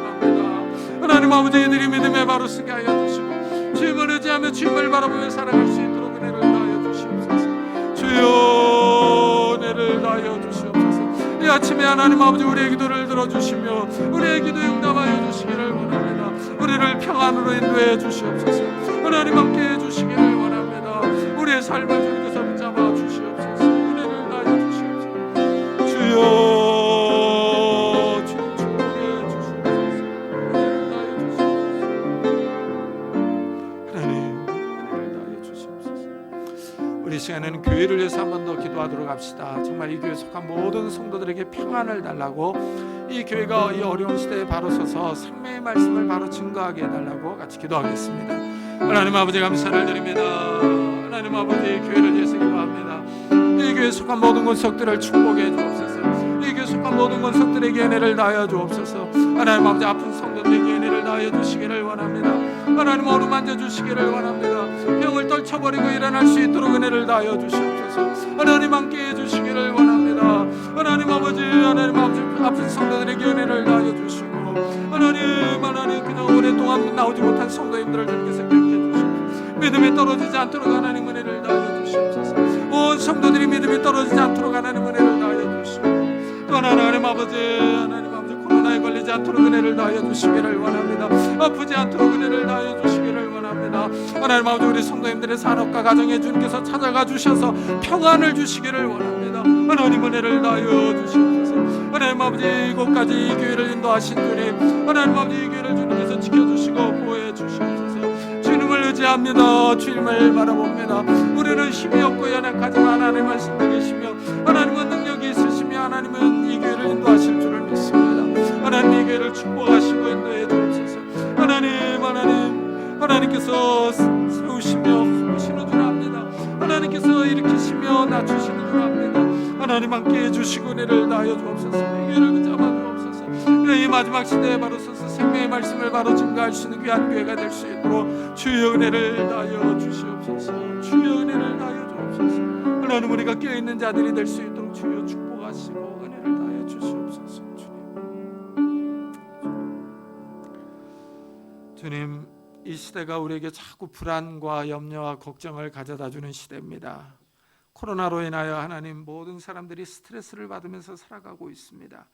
아버지 이들이 믿음에 바로 서게 하여 주시고 주님을 의지하며 주님을 바라보며 살아갈 수 있도록 은혜를 다하여 주시옵소서. 주여 은혜를 다하여 주시옵소서. 이 아침에 하나님 아버지 우리의 기도를 들어주시며 우리의 기도에 응답하여 주시기를 원합니다. 우리를 평안으로 인도해 주시옵소서. 하나님 함께 해주시기를 원합니다. 우리의 삶을 주님께서 붙잡아 주시옵소서. 은혜를 다하여 주시옵소서. 주여 주님 축복해 주시옵소서. 은혜를 다하여 주시옵소서. 하나님 은혜를 다하여 주시옵소서. 우리 시간에는 교회를 위해서 한 번 더 기도하도록 합시다. 정말 이 교회에 속한 모든 성도들에게 평안을 달라고, 이 교회가 이 어려운 시대에 바로 서서 생명의 말씀을 바로 증거하게 해달라고 같이 기도하겠습니다. 하나님 아버지 감사를 드립니다. 하나님 아버지 교회를 위해서 기도합니다. 이 교회에 속한 모든 권속들을 축복해 주옵소서. 이 교회에 속한 모든 권속들에게 은혜를 다하여 주옵소서. 하나님 아버지 아픈 성도들에게 은혜를 다하여 주시기를 원합니다. 하나님 어루만져 주시기를 원합니다. 병을 떨쳐버리고 일어날 수 있도록 은혜를 다하여 주시옵소서. 하나님 함께해 주시기를 원합니다. 하나님 아버지 아픈 성도들에게 은혜를 다하여 주시고, 하나님 그냥 오랫동안 나오지 못한 성도님들을 주님께서 기억해 주시고 믿음이 떨어지지 않도록 하나님 은혜를 다하여 주시옵소서. 온 성도들이 믿음이 떨어지지 않도록 하나님 은혜를 다하여 주시고, 또 하나님 아버지 코로나에 걸리지 않도록 은혜를 다하여 주시기를 원합니다. 아프지 않도록 은혜를 다하여 주시기를 원합니다. 하나님 아버지 우리 성도님들의 산업과 가정에 주님께서 찾아가 주셔서 평안을 주시기를 원합니다. 하나님 은혜를 다하여 주시옵소서. 하나님 아버지 이곳까지 이 교회를 인도하신 주님, 하나님 아버지 이 교회를 주님께서 지켜주시고 보호해 주시옵소서. 주님을 의지합니다. 주님을 바라봅니다. 우리는 힘이 없고 연약하지만 하나님은 신도 계시며 하나님은 능력이 있으시며 하나님은 이 교회를 인도하실 줄을 믿습니다. 하나님 이 교회를 축복하시고 인도해 주옵소서. 하나님께서 세우시며 세우시는 줄 압니다. 하나님께서 일으키시며 낮추시는 줄 압니다. 하나님 함께 해주시고 은혜를 다하여 주옵소서. 이 교회를 붙잡아 주옵소서. 이 마지막 시대에 바로 서서 생명의 말씀을 바로 증거할 수 있는 귀한 교회가 될 수 있도록 주여 은혜를 다하여 주시옵소서. 주여 은혜를 다하여 주옵소서. 하나님 우리가 깨어있는 자들이 될 수 있도록 주여 축복하시고 은혜를 다하여 주시옵소서. 주님, 이 시대가 우리에게 자꾸 불안과 염려와 걱정을 가져다주는 시대입니다. 코로나로 인하여 하나님 모든 사람들이 스트레스를 받으면서 살아가고 있습니다.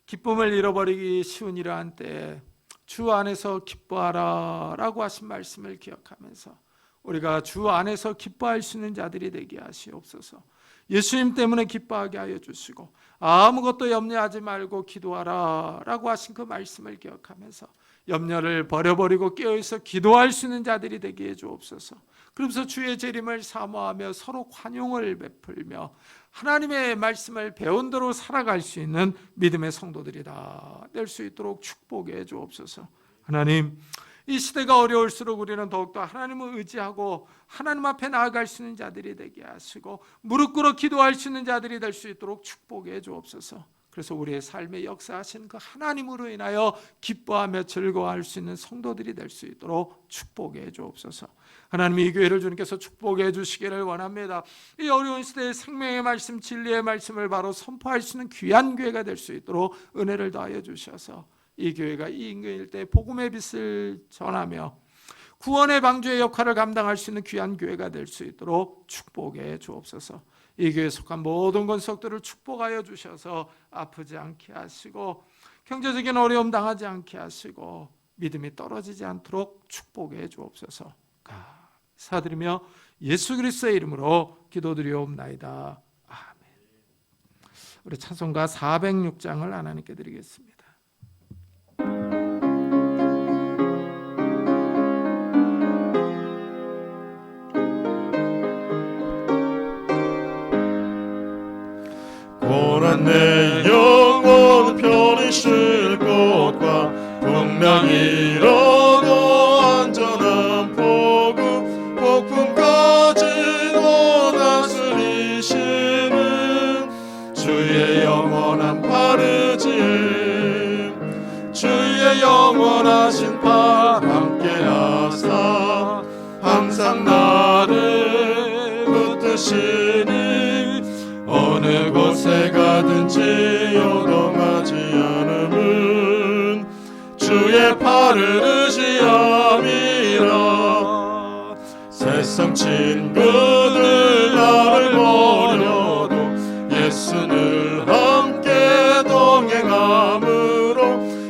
기쁨을 잃어버리기 쉬운 이러한 때에 주 안에서 기뻐하라 라고 하신 말씀을 기억하면서 우리가 주 안에서 기뻐할 수 있는 자들이 되게 하시옵소서. 예수님 때문에 기뻐하게 하여 주시고 아무것도 염려하지 말고 기도하라 라고 하신 그 말씀을 기억하면서 염려를 버려버리고 깨어있어 기도할 수 있는 자들이 되게 해주옵소서. 그러면서 주의 재림을 사모하며 서로 관용을 베풀며 하나님의 말씀을 배운 대로 살아갈 수 있는 믿음의 성도들이 다 될 수 있도록 축복해 주옵소서. 하나님, 이 시대가 어려울수록 우리는 더욱더 하나님을 의지하고 하나님 앞에 나아갈 수 있는 자들이 되게 하시고 무릎 꿇어 기도할 수 있는 자들이 될 수 있도록 축복해 주옵소서. 그래서 우리의 삶에 역사하신 그 하나님으로 인하여 기뻐하며 즐거워할 수 있는 성도들이 될 수 있도록 축복해 주옵소서. 하나님, 이 교회를 주님께서 축복해 주시기를 원합니다. 이 어려운 시대에 생명의 말씀, 진리의 말씀을 바로 선포할 수 있는 귀한 교회가 될 수 있도록 은혜를 더하여 주셔서 이 교회가 이 인근일 때 복음의 빛을 전하며 구원의 방주의 역할을 감당할 수 있는 귀한 교회가 될 수 있도록 축복해 주옵소서. 이 교회에 속한 모든 권속들을 축복하여 주셔서 아프지 않게 하시고 경제적인 어려움 당하지 않게 하시고 믿음이 떨어지지 않도록 축복해 주옵소서. 감사드리며 예수 그리스도의 이름으로 기도드리옵나이다. 아멘. 우리 찬송가 406장을 하나님께 드리겠습니다. 고난 내 영혼 편히 쉴 곳과 분명히 이뤄도 안전한 복음까지 다스리시는 주의 영원한 바르지에 주의 영원하신 팔 함께하사 항상 나를 붙드시니 어느 곳에 가든지 요동하지 않음은 주의 팔을 세상 친구들 나를 버려도 예수는 함께 동행함으로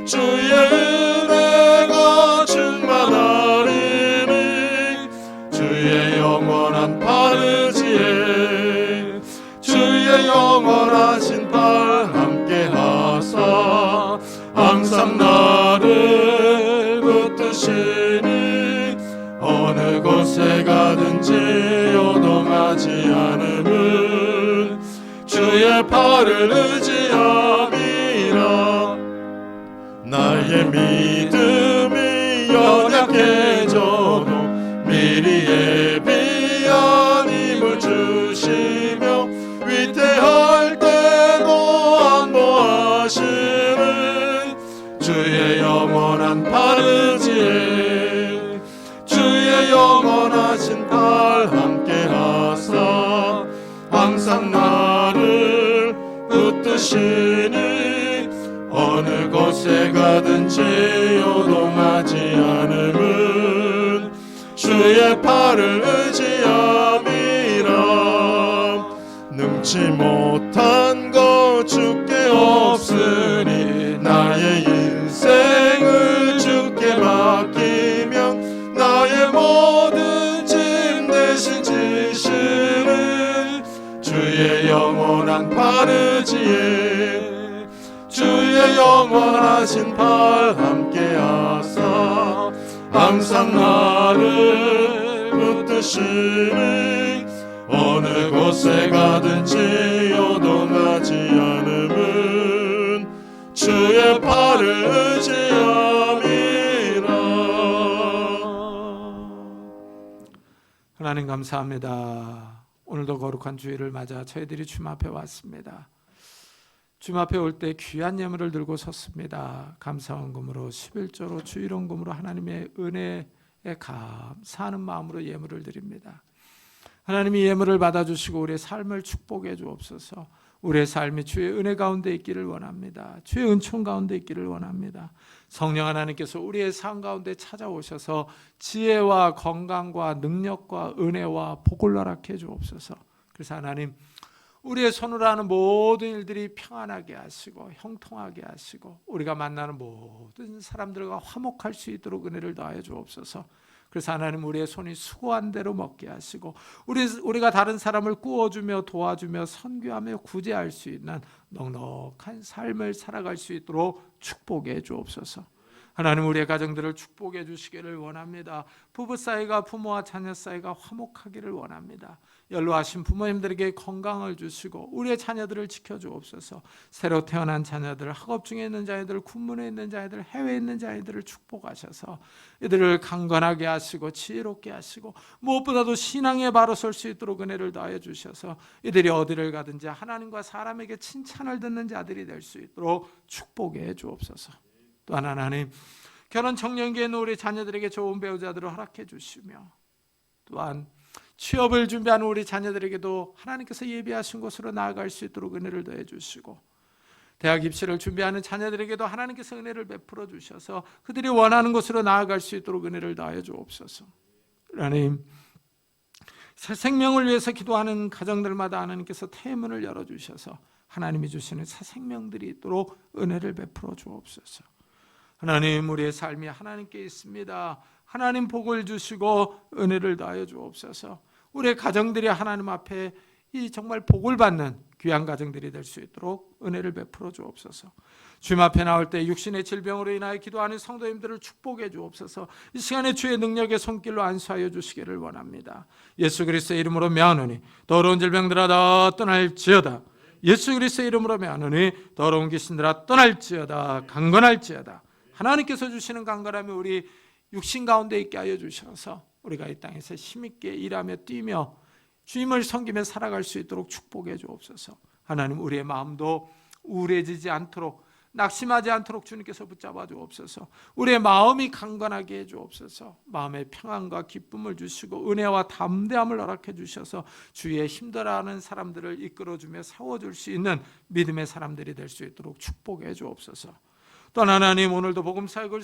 주의 은혜가 충만하리니 주의 영원한 팔 의지에 주의 영원하신 팔 함께 하사 항상 나를 붙드시니 어느 곳에 가든지 요동하지 않음은 주의 팔을 의지함이라. 나의 믿음이 연약해져도 미리 예비한 힘을 주시며 위태할 때도 안보하시는 주의 영원한 팔 의지에 주의 영원하신 팔 함께 하사 항상 나를 붙드시니 어느 곳에 가든지 요동하지 않음은 주의 팔을 의지함이라. 능치 못한 것 주께 없으니 나의 인생을 주께 맡기면 나의 모든 짐 대신 지시는 주의 영원한 팔 의지에 주의 영원하신 팔 함께 하사 항상 나를 붙드시니 어느 곳에 가든지 요동하지 않음은 주의 팔을 의지함이라. 하나님 감사합니다. 오늘도 거룩한 주일을 맞아 저희들이 주님 앞에 왔습니다. 주님 앞에 올 때 귀한 예물을 들고 섰습니다. 감사헌금으로 11조로 주일헌금으로 하나님의 은혜에 감사하는 마음으로 예물을 드립니다. 하나님이 예물을 받아주시고 우리의 삶을 축복해 주옵소서. 우리의 삶이 주의 은혜 가운데 있기를 원합니다. 주의 은총 가운데 있기를 원합니다. 성령 하나님께서 우리의 삶 가운데 찾아오셔서 지혜와 건강과 능력과 은혜와 복을 허락해 주옵소서. 그래서 하나님, 우리의 손으로 하는 모든 일들이 평안하게 하시고 형통하게 하시고 우리가 만나는 모든 사람들과 화목할 수 있도록 은혜를 더하여 주옵소서. 그래서 하나님, 우리의 손이 수고한 대로 먹게 하시고 우리가 다른 사람을 꾸어주며 도와주며 선교하며 구제할 수 있는 넉넉한 삶을 살아갈 수 있도록 축복해 주옵소서. 하나님, 우리의 가정들을 축복해 주시기를 원합니다. 부부 사이가 부모와 자녀 사이가 화목하기를 원합니다. 연로하신 부모님들에게 건강을 주시고 우리의 자녀들을 지켜주옵소서. 새로 태어난 자녀들, 학업 중에 있는 자녀들, 군문에 있는 자녀들, 해외에 있는 자녀들을 축복하셔서 이들을 강건하게 하시고 지혜롭게 하시고 무엇보다도 신앙에 바로 설 수 있도록 은혜를 더하여 주셔서 이들이 어디를 가든지 하나님과 사람에게 칭찬을 듣는 자들이 될 수 있도록 축복해 주옵소서. 또한 하나님, 결혼 청년기에 있는 우리 자녀들에게 좋은 배우자들을 허락해 주시며 또한 취업을 준비하는 우리 자녀들에게도 하나님께서 예비하신 곳으로 나아갈 수 있도록 은혜를 더해 주시고 대학 입시를 준비하는 자녀들에게도 하나님께서 은혜를 베풀어 주셔서 그들이 원하는 곳으로 나아갈 수 있도록 은혜를 더해 주옵소서. 하나님, 새 생명을 위해서 기도하는 가정들마다 하나님께서 태문을 열어주셔서 하나님이 주시는 새 생명들이 있도록 은혜를 베풀어 주옵소서. 하나님, 우리의 삶이 하나님께 있습니다. 하나님 복을 주시고 은혜를 더하여 주옵소서. 우리의 가정들이 하나님 앞에 이 정말 복을 받는 귀한 가정들이 될 수 있도록 은혜를 베풀어 주옵소서. 주님 앞에 나올 때 육신의 질병으로 인하여 기도하는 성도님들을 축복해 주옵소서. 이 시간에 주의 능력의 손길로 안수하여 주시기를 원합니다. 예수 그리스도의 이름으로 명하노니 더러운 질병들아 다 떠날지어다. 예수 그리스도의 이름으로 명하노니 더러운 귀신들아 떠날지어다. 강건할지어다. 하나님께서 주시는 강건함이 우리 육신 가운데 있게 하여 주셔서 우리가 이 땅에서 힘있게 일하며 뛰며 주님을 섬기며 살아갈 수 있도록 축복해 주옵소서. 하나님, 우리의 마음도 우울해지지 않도록 낙심하지 않도록 주님께서 붙잡아 주옵소서. 우리의 마음이 강건하게 해 주옵소서. 마음의 평안과 기쁨을 주시고 은혜와 담대함을 허락해 주셔서 주의 힘들어하는 사람들을 이끌어주며 세워줄 수 있는 믿음의 사람들이 될 수 있도록 축복해 주옵소서. 또한 하나님, 오늘도 복음 사역을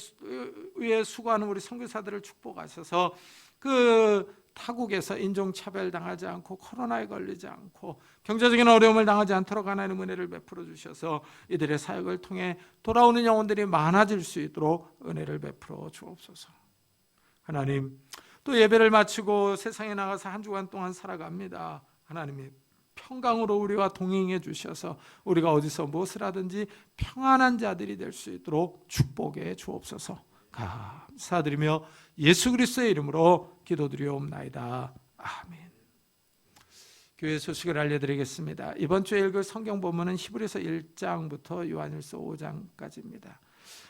위해 수고하는 우리 선교사들을 축복하셔서 그 타국에서 인종차별 당하지 않고 코로나에 걸리지 않고 경제적인 어려움을 당하지 않도록 하나님 은혜를 베풀어 주셔서 이들의 사역을 통해 돌아오는 영혼들이 많아질 수 있도록 은혜를 베풀어 주옵소서. 하나님, 또 예배를 마치고 세상에 나가서 한 주간 동안 살아갑니다. 하나님이 평강으로 우리와 동행해 주셔서 우리가 어디서 무엇을 하든지 평안한 자들이 될 수 있도록 축복해 주옵소서. 감사드리며 예수 그리스도의 이름으로 기도드리옵나이다. 아멘. 교회 소식을 알려드리겠습니다. 이번 주에 읽을 성경 본문은 히브리서 1장부터 요한일서 5장까지입니다.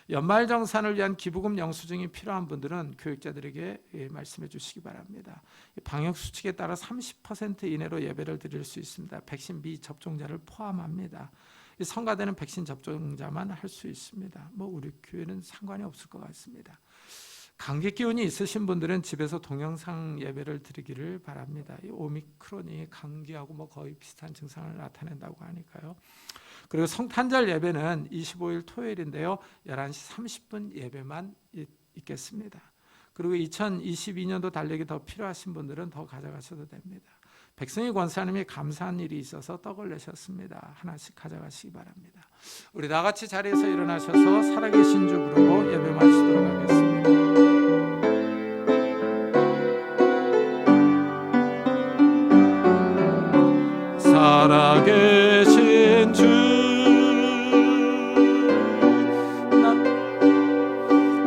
연말정산을 위한 기부금 영수증이 필요한 분들은 교육자들에게 말씀해 주시기 바랍니다. 방역수칙에 따라 30% 이내로 예배를 드릴 수 있습니다. 백신 미접종자를 포함합니다. 성가대는 백신 접종자만 할 수 있습니다. 우리 교회는 상관이 없을 것 같습니다. 감기 기운이 있으신 분들은 집에서 동영상 예배를 드리기를 바랍니다. 이 오미크론이 감기하고 거의 비슷한 증상을 나타낸다고 하니까요. 그리고 성탄절 예배는 25일 토요일인데요. 11시 30분 예배만 있겠습니다. 그리고 2022년도 달력이 더 필요하신 분들은 더 가져가셔도 됩니다. 백승희 권사님이 감사한 일이 있어서 떡을 내셨습니다. 하나씩 가져가시기 바랍니다. 우리 다 같이 자리에서 일어나셔서 살아계신 주 부르고 예배 마치도록 하겠습니다. 살아계신 주,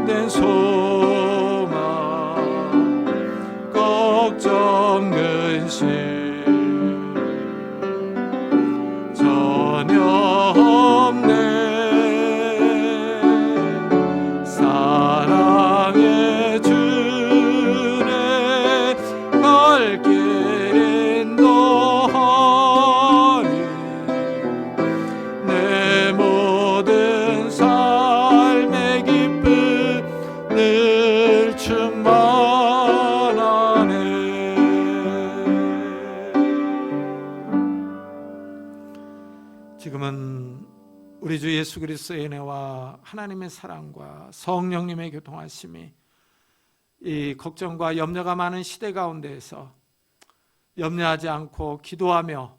내 소망, 걱정, 근심 전혀 없네. 사랑의 주내 갈 길 인도하니 내 모든 삶의 기쁨 늘 충만하네. 지금은 우리 주 예수 그리스도의 은혜와 하나님의 사랑과 성령님의 교통하심이 이 걱정과 염려가 많은 시대 가운데에서 염려하지 않고 기도하며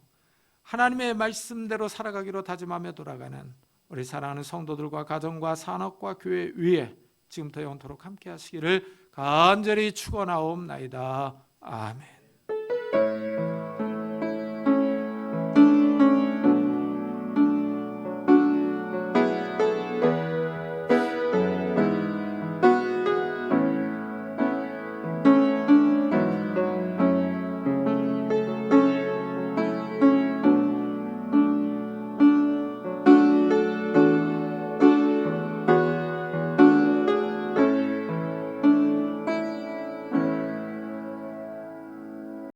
하나님의 말씀대로 살아가기로 다짐하며 돌아가는 우리 사랑하는 성도들과 가정과 산업과 교회 위에 지금부터 영원토록 함께 하시기를 간절히 축원하옵나이다. 아멘.